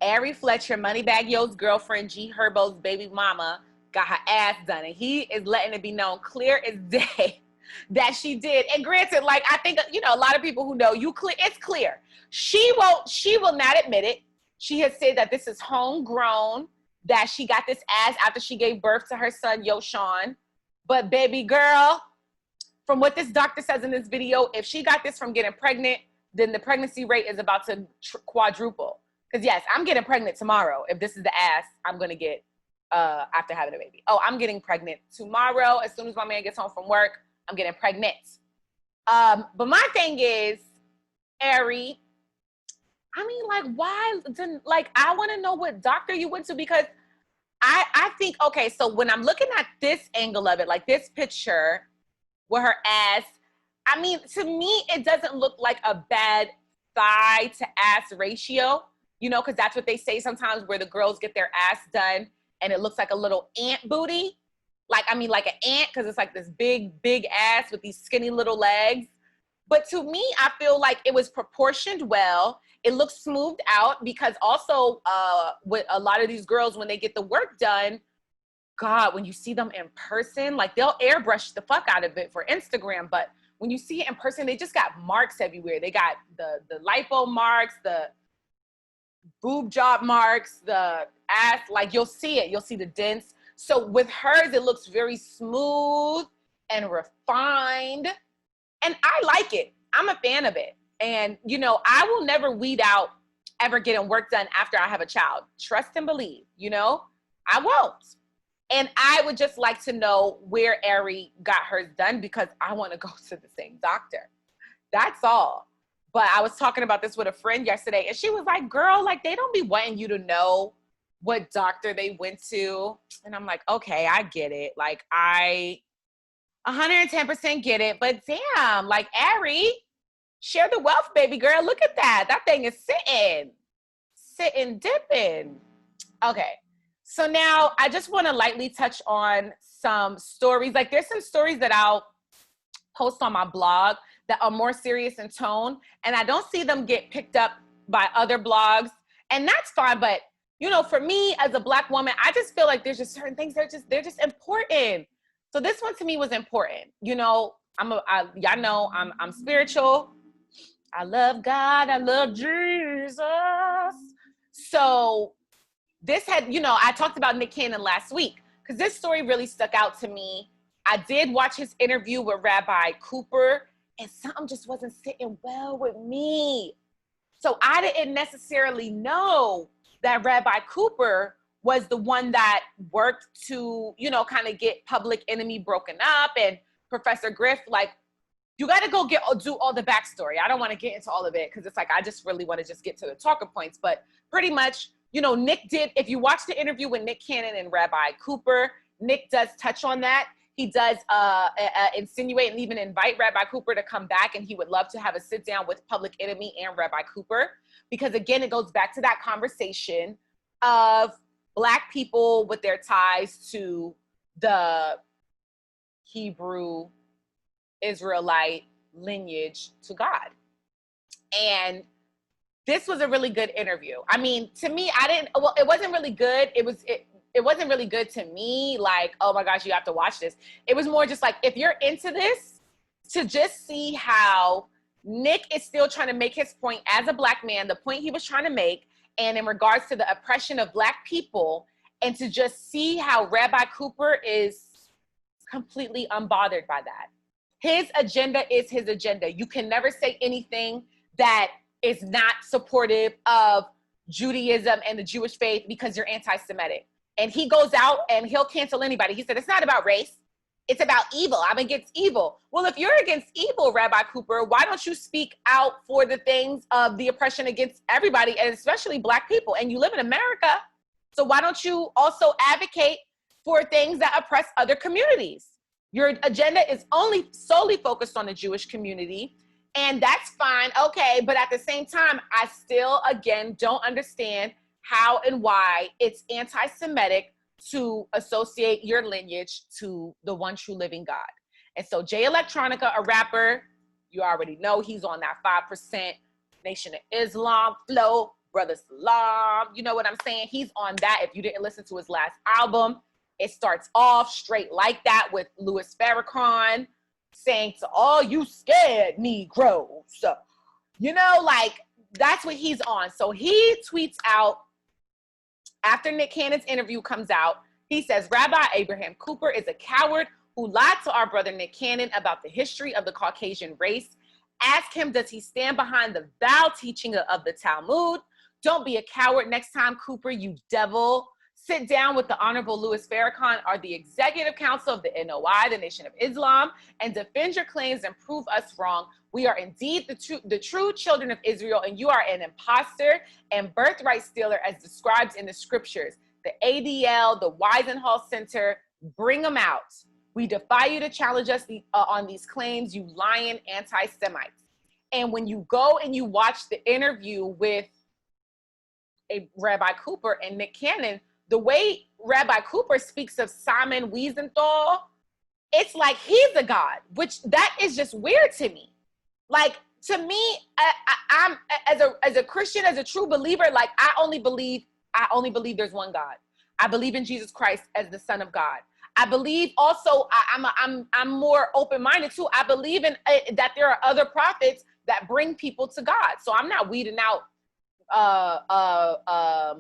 Ari Fletcher, Moneybagg Yo's girlfriend, G Herbo's baby mama, got her ass done. And he is letting it be known clear as day that she did. And granted, like, I think, a lot of people who know it's clear. She will not admit it. She has said that this is homegrown, that she got this ass after she gave birth to her son, Yoshawn. But baby girl, from what this doctor says in this video, if she got this from getting pregnant, then the pregnancy rate is about to quadruple. Because yes, I'm getting pregnant tomorrow. If this is the ass I'm going to get after having a baby. Oh, I'm getting pregnant tomorrow. As soon as my man gets home from work, I'm getting pregnant. But my thing is, Ari, I mean, like, why didn't, like, I want to know what doctor you went to, because I think, okay, so when I'm looking at this angle of it, like this picture with her ass, I mean, to me, it doesn't look like a bad thigh to ass ratio, you know, because that's what they say sometimes where the girls get their ass done and it looks like a little ant booty. Like, I mean, like an ant, because it's like this big, big ass with these skinny little legs. But to me, I feel like it was proportioned well. It looks smoothed out because also with a lot of these girls, when they get the work done, God, when you see them in person, like they'll airbrush the fuck out of it for Instagram. But when you see it in person, they just got marks everywhere. They got the lipo marks, the boob job marks, the ass, like you'll see it. You'll see the dents. So with hers, it looks very smooth and refined. And I like it. I'm a fan of it. And, you know, I will never weed out ever getting work done after I have a child. Trust and believe, you know, I won't. And I would just like to know where Ari got hers done because I want to go to the same doctor. That's all. But I was talking about this with a friend yesterday and she was like, girl, like they don't be wanting you to know what doctor they went to. And I'm like, okay, I get it. Like I 110% get it. But damn, like Ari, share the wealth, baby girl. Look at that. That thing is sitting, dipping. Okay. So now I just want to lightly touch on some stories. Like there's some stories that I'll post on my blog that are more serious in tone. And I don't see them get picked up by other blogs. And that's fine. But, you know, for me as a Black woman, I just feel like there's just certain things that they're just important. So this one to me was important. You know, y'all know I'm spiritual. I love God. I love Jesus. So this had, you know, I talked about Nick Cannon last week because this story really stuck out to me. I did watch his interview with Rabbi Cooper and something just wasn't sitting well with me. So I didn't necessarily know that Rabbi Cooper was the one that worked to, you know, kind of get Public Enemy broken up and Professor Griff, like, you got to go do all the backstory. I don't want to get into all of it because it's like, I just really want to just get to the talking points. But pretty much, you know, Nick did, if you watch the interview with Nick Cannon and Rabbi Cooper, Nick does touch on that. He does insinuate and even invite Rabbi Cooper to come back, and he would love to have a sit down with Public Enemy and Rabbi Cooper. Because again, it goes back to that conversation of Black people with their ties to the Hebrew Israelite lineage to God. And this was a really good interview. I mean, to me, it wasn't really good. It wasn't really good to me. Like, oh my gosh, you have to watch this. It was more just like, if you're into this, to just see how Nick is still trying to make his point as a Black man, the point he was trying to make, and in regards to the oppression of Black people, and to just see how Rabbi Cooper is completely unbothered by that. His agenda is his agenda. You can never say anything that is not supportive of Judaism and the Jewish faith because you're anti-Semitic. And he goes out and he'll cancel anybody. He said, it's not about race. It's about evil. I'm against evil. Well, if you're against evil, Rabbi Cooper, why don't you speak out for the things of the oppression against everybody, and especially Black people? And you live in America, so why don't you also advocate for things that oppress other communities? Your agenda is only solely focused on the Jewish community, and that's fine, okay, but at the same time, I still, again, don't understand how and why it's anti-Semitic to associate your lineage to the one true living God. And so Jay Electronica, a rapper, you already know he's on that 5% Nation of Islam flow, Brother Salam, you know what I'm saying? He's on that. If you didn't listen to his last album, it starts off straight like that with Louis Farrakhan saying to all you scared Negroes, you know, like that's what he's on. So he tweets out, after Nick Cannon's interview comes out, he says, Rabbi Abraham Cooper is a coward who lied to our brother Nick Cannon about the history of the Caucasian race. Ask him, does he stand behind the vow teaching of the Talmud? Don't be a coward next time, Cooper, you devil. Sit down with the Honorable Louis Farrakhan or the Executive Council of the NOI, the Nation of Islam, and defend your claims and prove us wrong. We are indeed the true children of Israel, and you are an imposter and birthright stealer as described in the scriptures. the ADL, the Weisenhall Center, bring them out. We defy you to challenge us on these claims, you lying anti-Semites. And when you go and you watch the interview with Rabbi Cooper and Nick Cannon, the way Rabbi Cooper speaks of Simon Wiesenthal, it's like he's a god, which that is just weird to me. Like, to me, I'm as a Christian, as a true believer, like I only believe there's one God. I believe in Jesus Christ as the Son of God. I believe also, I'm more open-minded too. I believe in that there are other prophets that bring people to God. So I'm not weeding out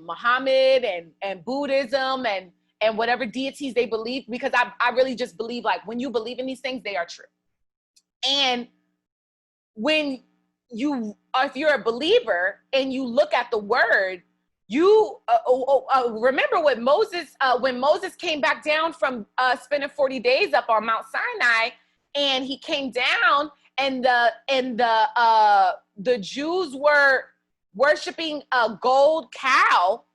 Muhammad and Buddhism and whatever deities they believe, because I really just believe, like, when you believe in these things, they are true. And when if you're a believer and you look at the word, you remember what Moses, when Moses came back down from spending 40 days up on Mount Sinai, and he came down, and the Jews were worshiping a gold cow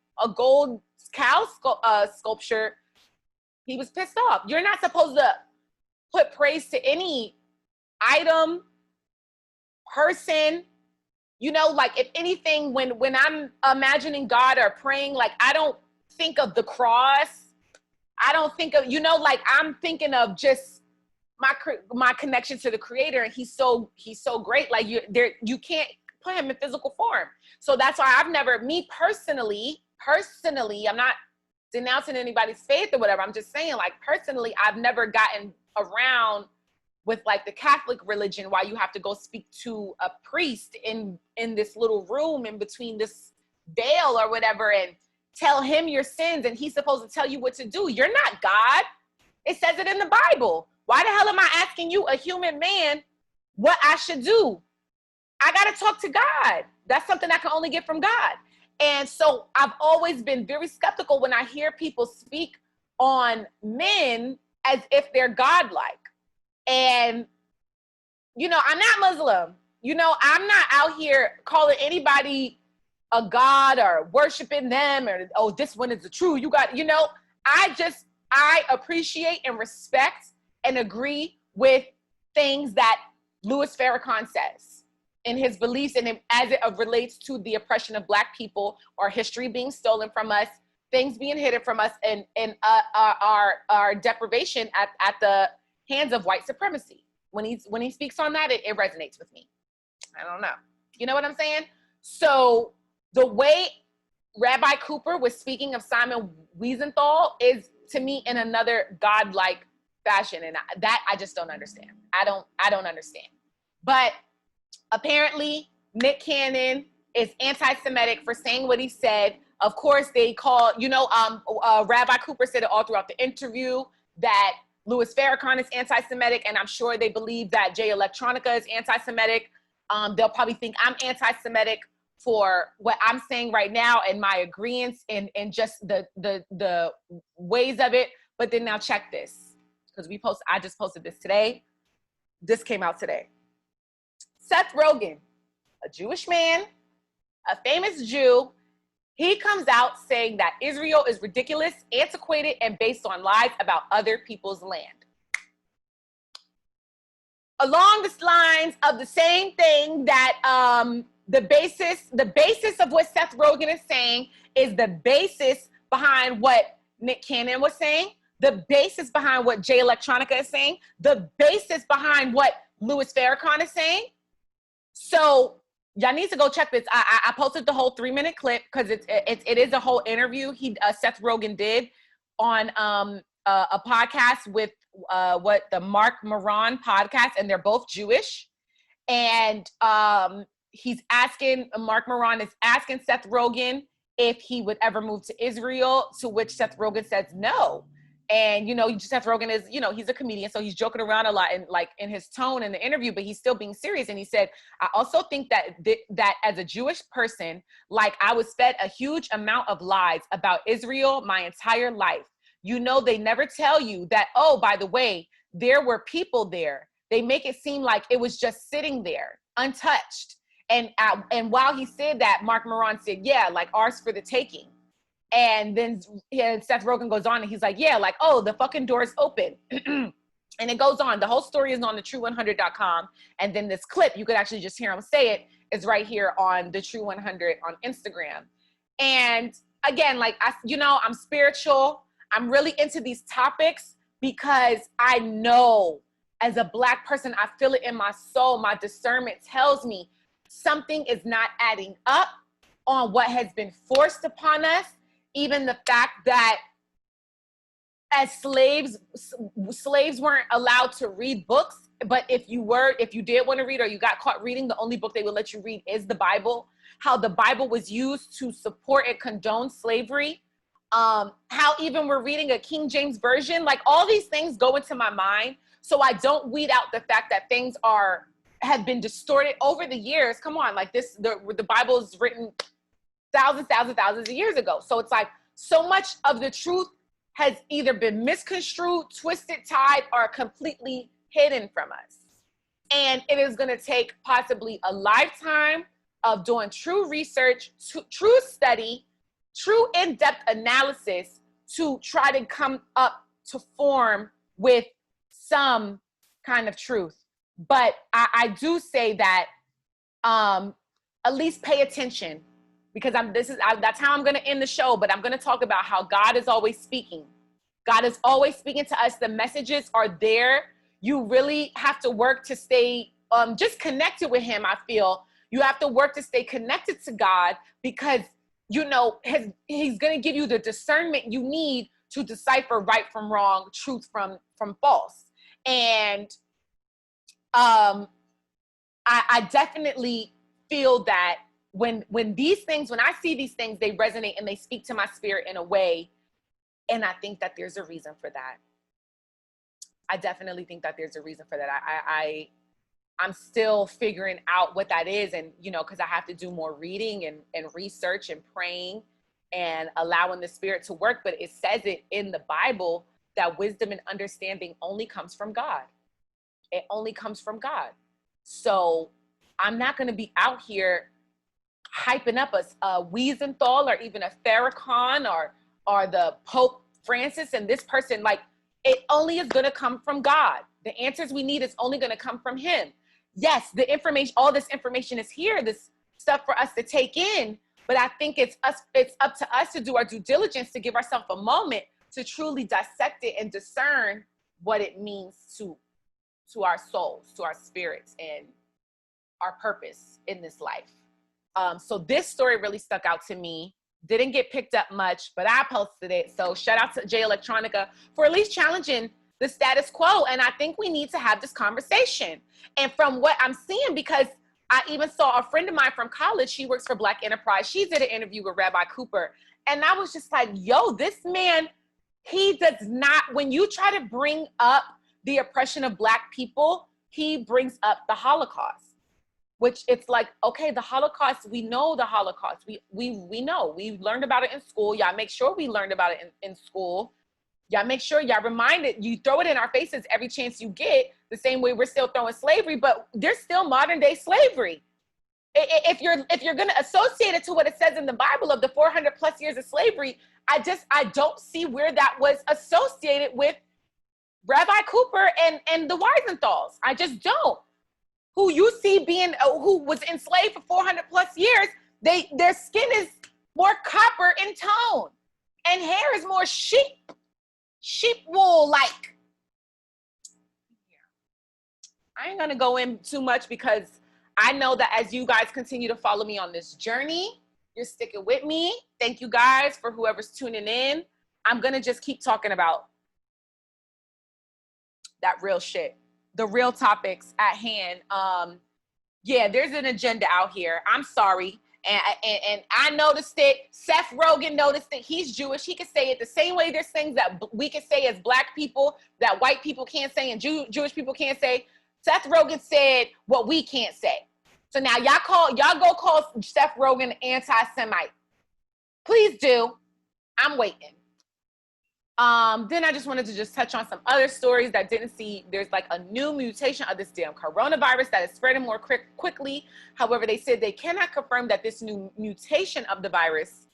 sculpture. He was pissed off. You're not supposed to put praise to any item, person. You know, like, if anything, when I'm imagining God or praying, like, I don't think of the cross. I don't think of, you know, like, I'm thinking of just my connection to the Creator, and he's so great. Like, you can't put him in physical form. So that's why I've never, me personally, I'm not denouncing anybody's faith or whatever. I'm just saying, like, personally, I've never gotten around with, like, the Catholic religion, why you have to go speak to a priest in this little room in between this veil or whatever, and tell him your sins, and he's supposed to tell you what to do. You're not God. It says it in the Bible. Why the hell am I asking you, a human man, what I should do? I got to talk to God. That's something I can only get from God. And so I've always been very skeptical when I hear people speak on men as if they're godlike. And, you know, I'm not Muslim. You know, I'm not out here calling anybody a god or worshiping them, or, oh, this one is the true. You got, you know, I appreciate and respect and agree with things that Louis Farrakhan says in his beliefs, and as it relates to the oppression of Black people, or history being stolen from us, things being hidden from us, and our deprivation at the hands of white supremacy. When he speaks on that, it resonates with me. I don't know. You know what I'm saying? So the way Rabbi Cooper was speaking of Simon Wiesenthal is, to me, in another godlike fashion, and that I just don't understand. I don't understand. But apparently, Nick Cannon is anti-Semitic for saying what he said. Of course, they call, you know, Rabbi Cooper said it all throughout the interview that Louis Farrakhan is anti-Semitic, and I'm sure they believe that Jay Electronica is anti-Semitic. They'll probably think I'm anti-Semitic for what I'm saying right now, and my agreeance and just the ways of it. But then now check this, because I just posted this today. This came out today. Seth Rogen, a Jewish man, a famous Jew, he comes out saying that Israel is ridiculous, antiquated, and based on lies about other people's land. Along the lines of the same thing that the basis of what Seth Rogen is saying is the basis behind what Nick Cannon was saying, the basis behind what Jay Electronica is saying, the basis behind what Louis Farrakhan is saying. So y'all need to go check this. I posted the whole 3-minute clip, because it is a whole interview Seth Rogen did on a podcast with the Mark Maron podcast, and they're both Jewish. And Mark Maron is asking Seth Rogen if he would ever move to Israel, to which Seth Rogen says no. And, you know, Seth Rogen is, you know, he's a comedian, so he's joking around a lot in his tone in the interview, but he's still being serious. And he said, I also think that as a Jewish person, like, I was fed a huge amount of lies about Israel my entire life. You know, they never tell you that, oh, by the way, there were people there. They make it seem like it was just sitting there untouched. And while he said that, Mark Maron said, yeah, like, ours for the taking. And then Seth Rogen goes on and he's like, yeah, like, oh, the fucking door is open. And it goes on. The whole story is on the true100.com. And then this clip, you could actually just hear him say it, is right here on the True 100 on Instagram. And again, like, I'm spiritual. I'm really into these topics because I know as a Black person, I feel it in my soul. My discernment tells me something is not adding up on what has been forced upon us. Even the fact that as slaves weren't allowed to read books, but if you did want to read or you got caught reading, the only book they would let you read is the Bible. How the Bible was used to support and condone slavery. How even we're reading a King James version, like all these things go into my mind. So I don't weed out the fact that things have been distorted over the years. Come on, like the Bible is written thousands of years ago. So it's like so much of the truth has either been misconstrued, twisted, tied, or completely hidden from us. And it is going to take possibly a lifetime of doing true research, true study, true in-depth analysis to try to come up to form with some kind of truth. But I do say that at least pay attention, because that's how I'm going to end the show. But I'm going to talk about how God is always speaking. God is always speaking to us. The messages are there. You really have to work to stay just connected with him. I feel you have to work to stay connected to God, because he's going to give you the discernment you need to decipher right from wrong, truth from false. And I definitely feel that when I see these things, they resonate and they speak to my spirit in a way. And I think that there's a reason for that. I definitely think that there's a reason for that. I'm still figuring out what that is. And, because I have to do more reading and research and praying and allowing the spirit to work. But it says it in the Bible that wisdom and understanding only comes from God. It only comes from God. So I'm not going to be out here hyping up a Wiesenthal or even a Farrakhan or the Pope Francis and this person. Like, it only is going to come from God. The answers we need is only going to come from him. Yes, the information, all this information is here, this stuff for us to take in, but I think it's up to us to do our due diligence, to give ourselves a moment to truly dissect it and discern what it means to our souls, to our spirits, and our purpose in this life. So this story really stuck out to me. Didn't get picked up much, but I posted it. So shout out to Jay Electronica for at least challenging the status quo. And I think we need to have this conversation. And from what I'm seeing, because I even saw a friend of mine from college, she works for Black Enterprise. She did an interview with Rabbi Cooper. And I was just like, yo, this man, he does not, when you try to bring up the oppression of Black people, he brings up the Holocaust. Which it's like, okay, the Holocaust, we know the Holocaust. We know, we learned about it in school. Y'all make sure we learned about it in school. Y'all make sure y'all reminded, you throw it in our faces every chance you get, the same way we're still throwing slavery, but there's still modern day slavery. If you're gonna associate it to what it says in the Bible of the 400 plus years of slavery, I don't see where that was associated with Rabbi Cooper and the Wiesenthals. I just don't. Who you see who was enslaved for 400 plus years, their skin is more copper in tone, and hair is more sheep wool like. I ain't gonna go in too much because I know that as you guys continue to follow me on this journey, you're sticking with me. Thank you guys for whoever's tuning in. I'm gonna just keep talking about that real shit. The real topics at hand. Yeah, there's an agenda out here. I'm sorry. And I noticed it. Seth Rogen noticed it. He's Jewish. He could say it the same way there's things that we can say as Black people that white people can't say and Jewish people can't say. Seth Rogen said what we can't say. So now y'all go call Seth Rogen anti-Semite. Please do. I'm waiting. Then I just wanted to just touch on some other stories that didn't see. There's like a new mutation of this damn coronavirus that is spreading more quickly. However, they said they cannot confirm that this new mutation of the virus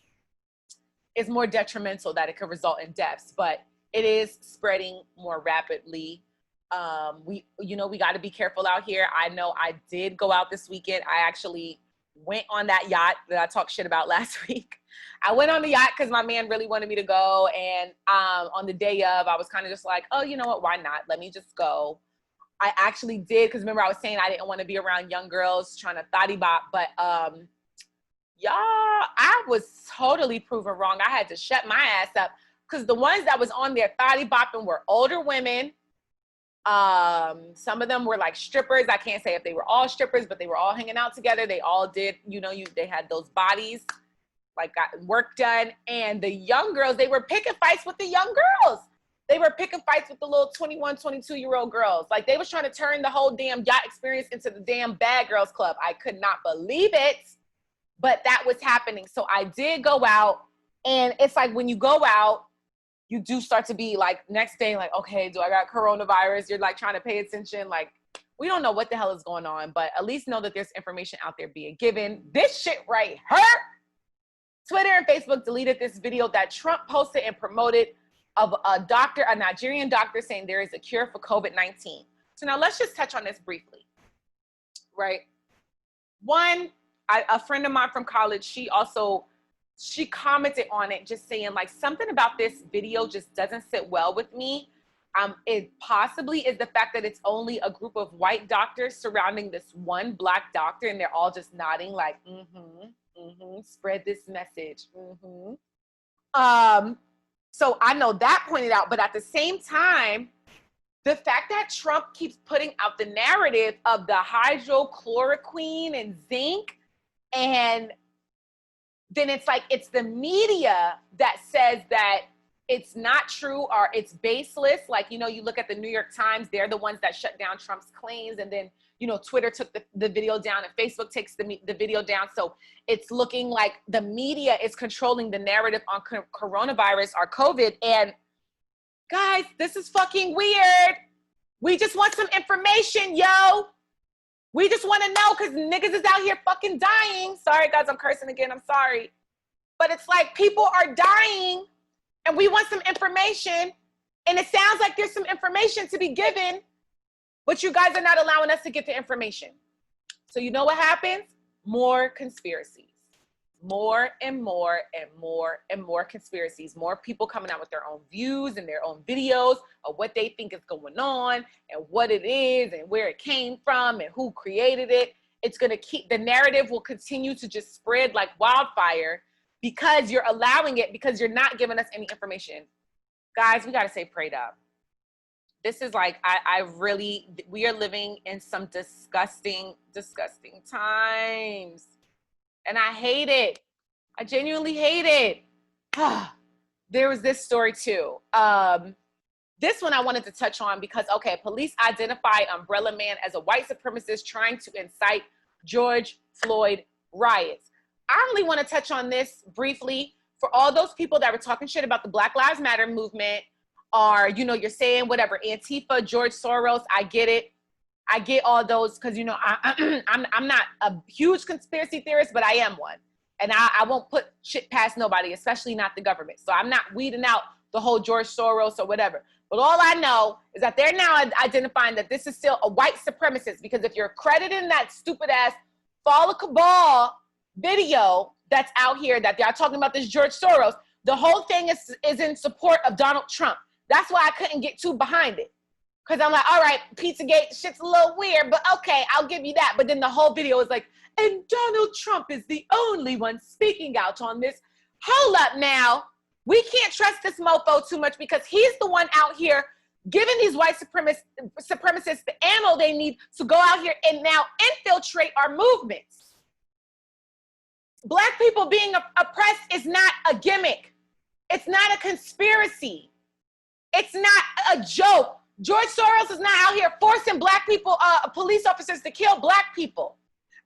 is more detrimental, that it could result in deaths, but it is spreading more rapidly. We got to be careful out here. I know I did go out this weekend. I actually went on that yacht that I talked shit about last week. I went on the yacht because my man really wanted me to go. And on the day of, I was kind of just like, oh, you know what? Why not? Let me just go. I actually did, because remember I was saying I didn't want to be around young girls trying to thotty bop, but y'all, I was totally proven wrong. I had to shut my ass up because the ones that was on there thotty bopping were older women. Some of them were like strippers. I can't say if they were all strippers, but they were all hanging out together. They all did, they had those bodies, like got work done. And the young girls, they were picking fights with the young girls. They were picking fights with the little 21, 22-year-old girls. Like they was trying to turn the whole damn yacht experience into the damn bad girls club. I could not believe it, but that was happening. So I did go out, and it's like when you go out, you do start to be like next day, like, okay, do I got coronavirus? You're like trying to pay attention. Like, we don't know what the hell is going on, but at least know that there's information out there being given. This shit right here. Twitter and Facebook deleted this video that Trump posted and promoted of a Nigerian doctor saying there is a cure for COVID-19. So now let's just touch on this briefly, right? One, a friend of mine from college, she commented on it just saying like something about this video just doesn't sit well with me. It possibly is the fact that it's only a group of white doctors surrounding this one black doctor, and they're all just nodding like, spread this message, So I know that pointed out, but at the same time, the fact that Trump keeps putting out the narrative of the hydrochloroquine and zinc, and then it's like it's the media that says that it's not true or it's baseless. Like, you look at the New York Times, they're the ones that shut down Trump's claims. And then, Twitter took the video down and Facebook takes the video down. So it's looking like the media is controlling the narrative on coronavirus or COVID. And guys, this is fucking weird. We just want some information, yo. We just want to know because niggas is out here fucking dying. Sorry, guys, I'm cursing again. I'm sorry. But it's like people are dying and we want some information. And it sounds like there's some information to be given, but you guys are not allowing us to get the information. So you know what happens? More conspiracies. More and more and more and more conspiracies. More people coming out with their own views and their own videos of what they think is going on and what it is and where it came from and who created it. It's going to keep, the narrative will continue to just spread like wildfire because you're allowing it, because you're not giving us any information. Guys, we got to stay prayed up. This is like, we are living in some disgusting, disgusting times. And I hate it. I genuinely hate it. There was this story too. This one I wanted to touch on because, okay, police identify Umbrella Man as a white supremacist trying to incite George Floyd riots. I only want to touch on this briefly for all those people that were talking shit about the Black Lives Matter movement, or, you're saying whatever, Antifa, George Soros, I get it. I get all those because, I'm not a huge conspiracy theorist, but I am one. And I won't put shit past nobody, especially not the government. So I'm not weeding out the whole George Soros or whatever. But all I know is that they're now identifying that this is still a white supremacist, because if you're crediting that stupid ass Follow Cabal video that's out here that they're talking about this George Soros, the whole thing is in support of Donald Trump. That's why I couldn't get too behind it. Because I'm like, all right, Pizzagate, shit's a little weird, but okay, I'll give you that. But then the whole video is like, and Donald Trump is the only one speaking out on this. Hold up now. We can't trust this mofo too much because he's the one out here giving these white supremacists the ammo they need to go out here and now infiltrate our movements. Black people being oppressed is not a gimmick. It's not a conspiracy. It's not a joke. George Soros is not out here forcing black people, police officers to kill black people.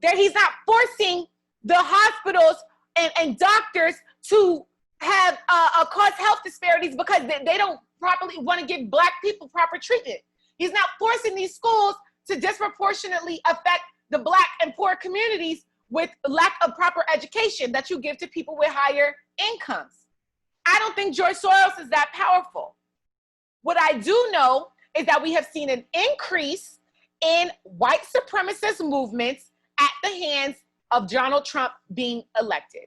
That he's not forcing the hospitals and doctors to have cause health disparities because they don't properly want to give black people proper treatment. He's not forcing these schools to disproportionately affect the black and poor communities with lack of proper education that you give to people with higher incomes. I don't think George Soros is that powerful. What I do know is that we have seen an increase in white supremacist movements at the hands of Donald Trump being elected.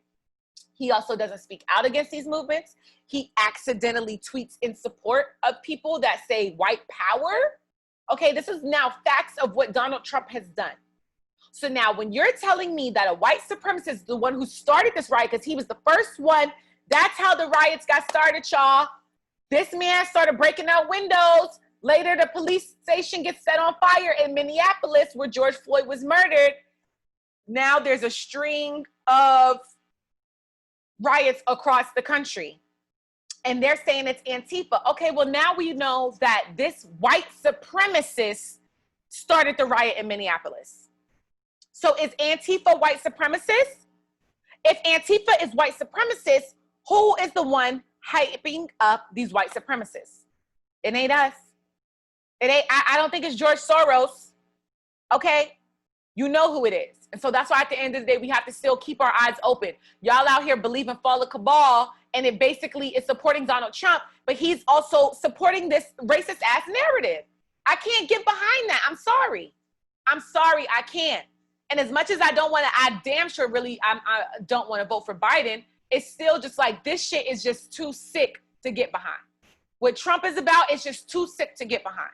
He also doesn't speak out against these movements. He accidentally tweets in support of people that say white power. Okay, this is now facts of what Donald Trump has done. So now when you're telling me that a white supremacist is the one who started this riot, because he was the first one, that's how the riots got started, y'all. This man started breaking out windows. Later, the police station gets set on fire in Minneapolis where George Floyd was murdered. Now there's a string of riots across the country. And they're saying it's Antifa. Okay, well now we know that this white supremacist started the riot in Minneapolis. So is Antifa white supremacist? If Antifa is white supremacist, who is the one hyping up these white supremacists? It ain't us. It ain't, I don't think it's George Soros. Okay? You know who it is. And so that's why at the end of the day, we have to still keep our eyes open. Y'all out here believe in fall of cabal, and it basically is supporting Donald Trump, but he's also supporting this racist ass narrative. I can't get behind that. I'm sorry. I can't. And as much as I don't want to, I damn sure really, I don't want to vote for Biden. It's still just like, this shit is just too sick to get behind. What Trump is about is just too sick to get behind.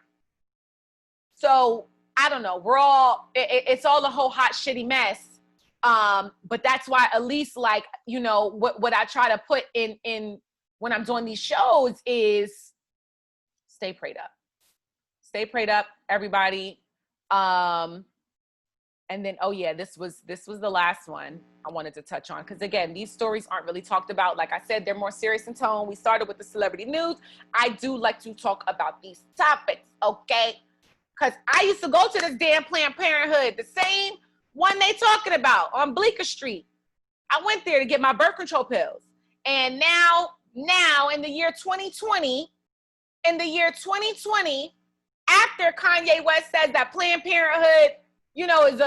So I don't know. We're all, it's all a whole hot, shitty mess. But that's why at least like, you know, what I try to put in when I'm doing these shows is stay prayed up. Stay prayed up, everybody. And then, oh yeah, this was the last one I wanted to touch on. Because again, these stories aren't really talked about. Like I said, they're more serious in tone. We started with the celebrity news. I do like to talk about these topics, okay? Because I used to go to this damn Planned Parenthood, the same one they talking about on Bleecker Street. I went there to get my birth control pills. And now in the year 2020, after Kanye West says that Planned Parenthood, you know, is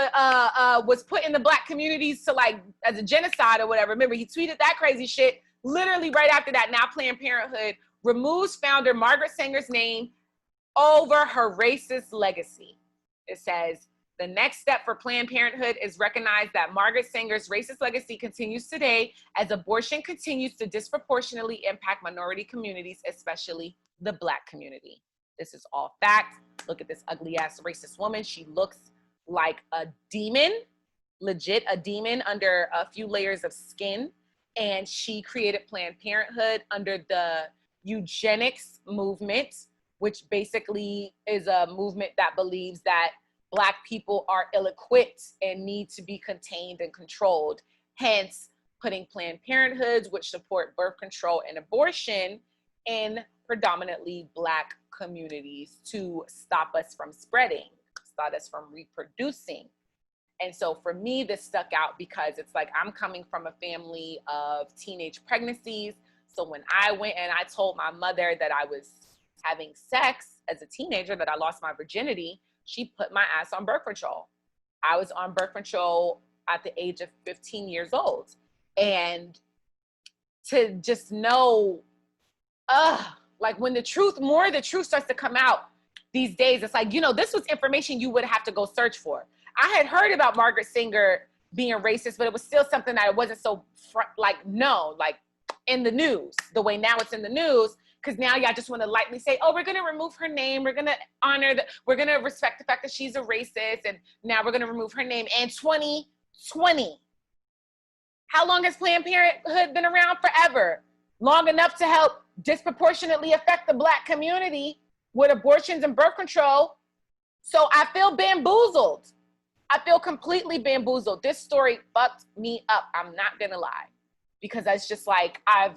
was put in the Black communities to like as a genocide or whatever. Remember, he tweeted that crazy shit. Literally right after that, now Planned Parenthood removes founder Margaret Sanger's name over her racist legacy. It says, the next step for Planned Parenthood is recognize that Margaret Sanger's racist legacy continues today as abortion continues to disproportionately impact minority communities, especially the Black community. This is all fact. Look at this ugly ass racist woman. She looks like a demon, legit a demon under a few layers of skin. And she created Planned Parenthood under the eugenics movement, which basically is a movement that believes that Black people are ill-equipped and need to be contained and controlled. Hence, putting Planned Parenthoods, which support birth control and abortion, in predominantly Black communities to stop us from spreading, stop us from reproducing. And so for me, this stuck out because it's like I'm coming from a family of teenage pregnancies. So when I went and I told my mother that I was having sex as a teenager, that I lost my virginity, she put my ass on birth control. I was on birth control at the age of 15 years old. And to just know, like when the truth starts to come out these days, it's like, you know, this was information you would have to go search for. I had heard about Margaret Sanger being racist, but it was still something that it wasn't so in the news, the way now it's in the news. Because now y'all just want to lightly say, oh, we're going to remove her name. We're going to honor we're going to respect the fact that she's a racist. And now we're going to remove her name. And 2020. How long has Planned Parenthood been around? Forever. Long enough to help disproportionately affect the Black community with abortions and birth control. So I feel bamboozled. I feel completely bamboozled. This story fucked me up. I'm not going to lie. Because it's just like, I've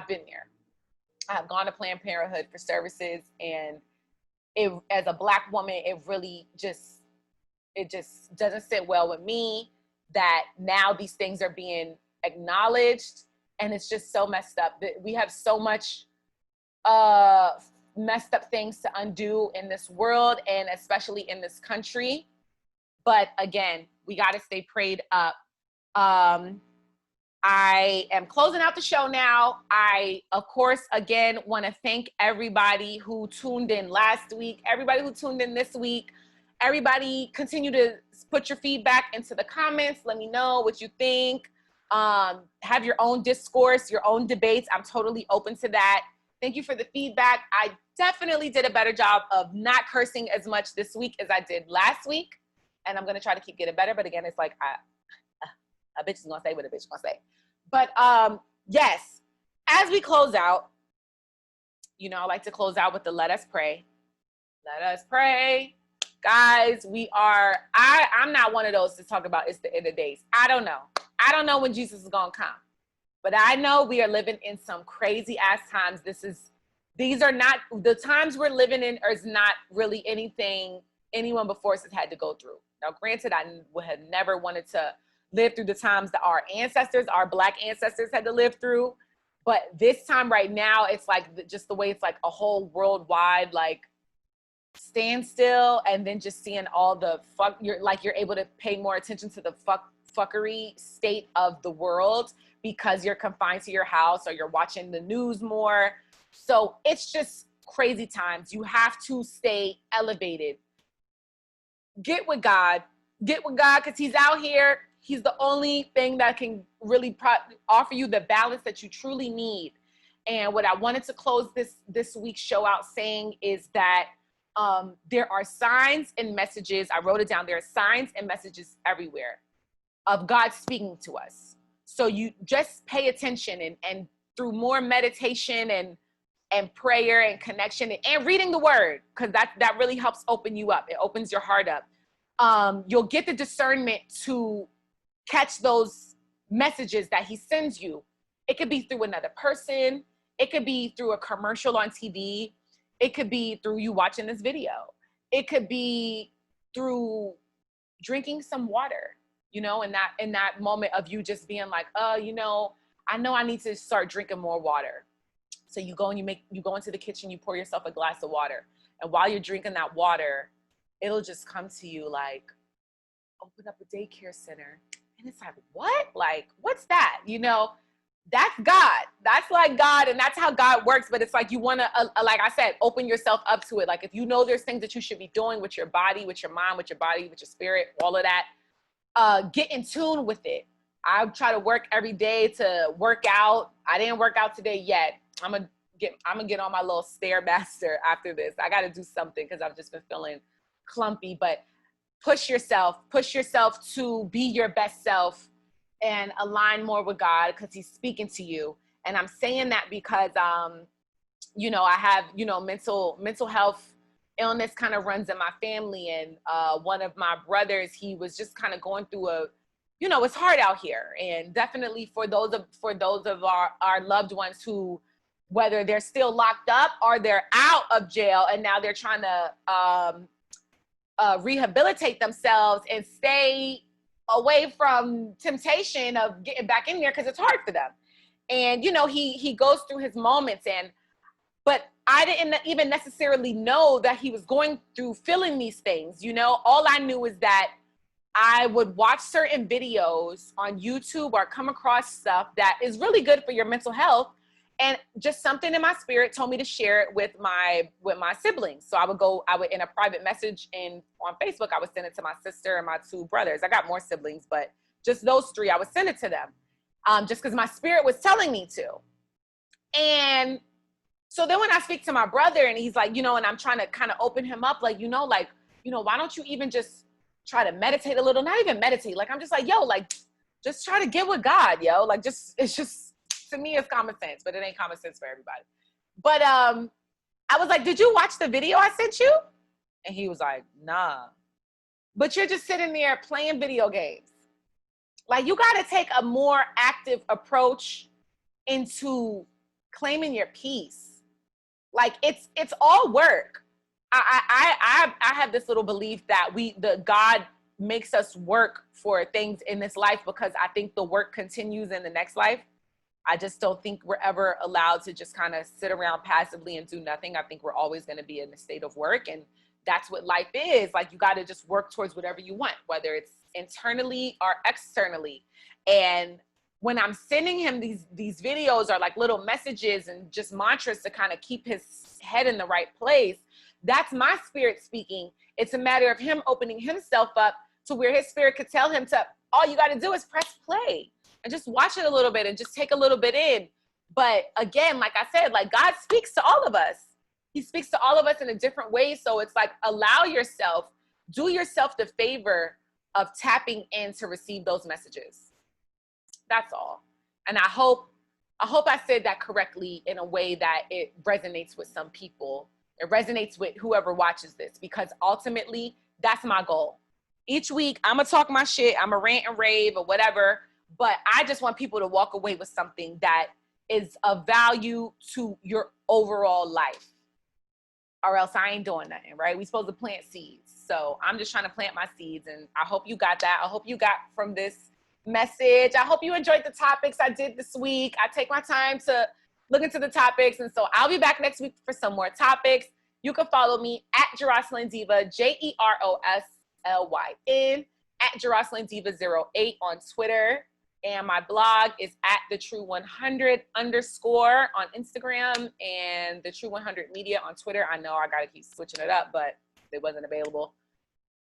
been there. I have gone to Planned Parenthood for services, and it, as a Black woman, it just doesn't sit well with me that now these things are being acknowledged, and it's just so messed up. We have so much messed up things to undo in this world, and especially in this country. But again, we got to stay prayed up. I am closing out the show now. I, of course, again, want to thank everybody who tuned in last week, everybody who tuned in this week. Everybody continue to put your feedback into the comments. Let me know what you think. Have your own discourse, your own debates. I'm totally open to that. Thank you for the feedback. I definitely did a better job of not cursing as much this week as I did last week. And I'm going to try to keep getting better. But again, it's like, a bitch is going to say what a bitch is going to say. But yes, as we close out, you know, I like to close out with the let us pray. Let us pray. Guys, I'm not one of those to talk about it's the end of days. I don't know. I don't know when Jesus is going to come. But I know we are living in some crazy ass times. These are not, the times we're living in is not really anything anyone before us has had to go through. Now, granted, I would have never wanted to live through the times that our ancestors, our Black ancestors had to live through. But this time right now, it's like just the way it's like a whole worldwide, like, standstill, and then just seeing all the fuck, you're able to pay more attention to the fuckery state of the world because you're confined to your house or you're watching the news more. So it's just crazy times. You have to stay elevated. Get with God because he's out here. He's the only thing that can really offer you the balance that you truly need. And what I wanted to close this week's show out saying is that there are signs and messages. I wrote it down. There are signs and messages everywhere of God speaking to us. So you just pay attention and through more meditation and prayer and connection and reading the word, because that really helps open you up. It opens your heart up. You'll get the discernment to catch those messages that he sends you. It could be through another person. It could be through a commercial on TV. It could be through you watching this video. It could be through drinking some water, you know, in that moment of you just being like, you know I need to start drinking more water. So you go and you go into the kitchen, you pour yourself a glass of water. And while you're drinking that water, it'll just come to you like, open up a daycare center. And it's like, what? Like, what's that? You know, that's God. That's like God, and that's how God works. But it's like you want to, like I said, open yourself up to it. Like if you know there's things that you should be doing with your body, with your mind, with your body, with your spirit, all of that, get in tune with it. I try to work every day to work out. I didn't work out today yet. I'm gonna get on my little Stairmaster after this. I got to do something because I've just been feeling clumpy. But push yourself to be your best self and align more with God because he's speaking to you. And I'm saying that because, you know, I have, you know, mental health illness kind of runs in my family. And one of my brothers, he was just kind of going through you know, it's hard out here. And definitely for those of our loved ones who, whether they're still locked up or they're out of jail and now they're trying to rehabilitate themselves and stay away from temptation of getting back in there because it's hard for them. And, you know, he goes through his moments but I didn't even necessarily know that he was going through feeling these things. You know, all I knew is that I would watch certain videos on YouTube or come across stuff that is really good for your mental health. And just something in my spirit told me to share it with my siblings. So I would in a private message on Facebook, I would send it to my sister and my two brothers. I got more siblings, but just those three, I would send it to them. Just because my spirit was telling me to. And so then when I speak to my brother and he's like, you know, and I'm trying to kind of open him up, like, why don't you even just try to meditate a little? Not even meditate. Like, I'm just like, yo, like, just try to get with God, yo. Like, it's just, to me, it's common sense, but it ain't common sense for everybody. But I was like, did you watch the video I sent you? And he was like, nah. But you're just sitting there playing video games. Like, you got to take a more active approach into claiming your peace. Like, it's all work. I have this little belief that God makes us work for things in this life because I think the work continues in the next life. I just don't think we're ever allowed to just kind of sit around passively and do nothing. I think we're always going to be in a state of work, and that's what life is. Like, you got to just work towards whatever you want, whether it's internally or externally. And when I'm sending him these videos or like little messages and just mantras to kind of keep his head in the right place, that's my spirit speaking. It's a matter of him opening himself up to where his spirit could tell him to, all you got to do is press play and just watch it a little bit and just take a little bit in. But again, like I said, like God speaks to all of us. He speaks to all of us in a different way. So it's like, allow yourself, do yourself the favor of tapping in to receive those messages. That's all. And I hope I said that correctly in a way that it resonates with some people. It resonates with whoever watches this, because ultimately that's my goal. Each week I'm gonna talk my shit, I'm gonna rant and rave or whatever, but I just want people to walk away with something that is of value to your overall life. Or else I ain't doing nothing, right? We supposed to plant seeds. So I'm just trying to plant my seeds, and I hope you got that. I hope you got from this message. I hope you enjoyed the topics I did this week. I take my time to look into the topics, and so I'll be back next week for some more topics. You can follow me at Jeroslyn Diva, Jeroslyn, at Jeroslyn Diva 08 on Twitter. And my blog is at the_true100_ on Instagram, and the True 100 Media on Twitter. I know I gotta keep switching it up, but it wasn't available.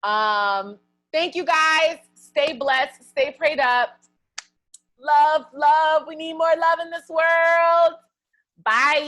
Thank you guys. Stay blessed. Stay prayed up. Love, love. We need more love in this world. Bye.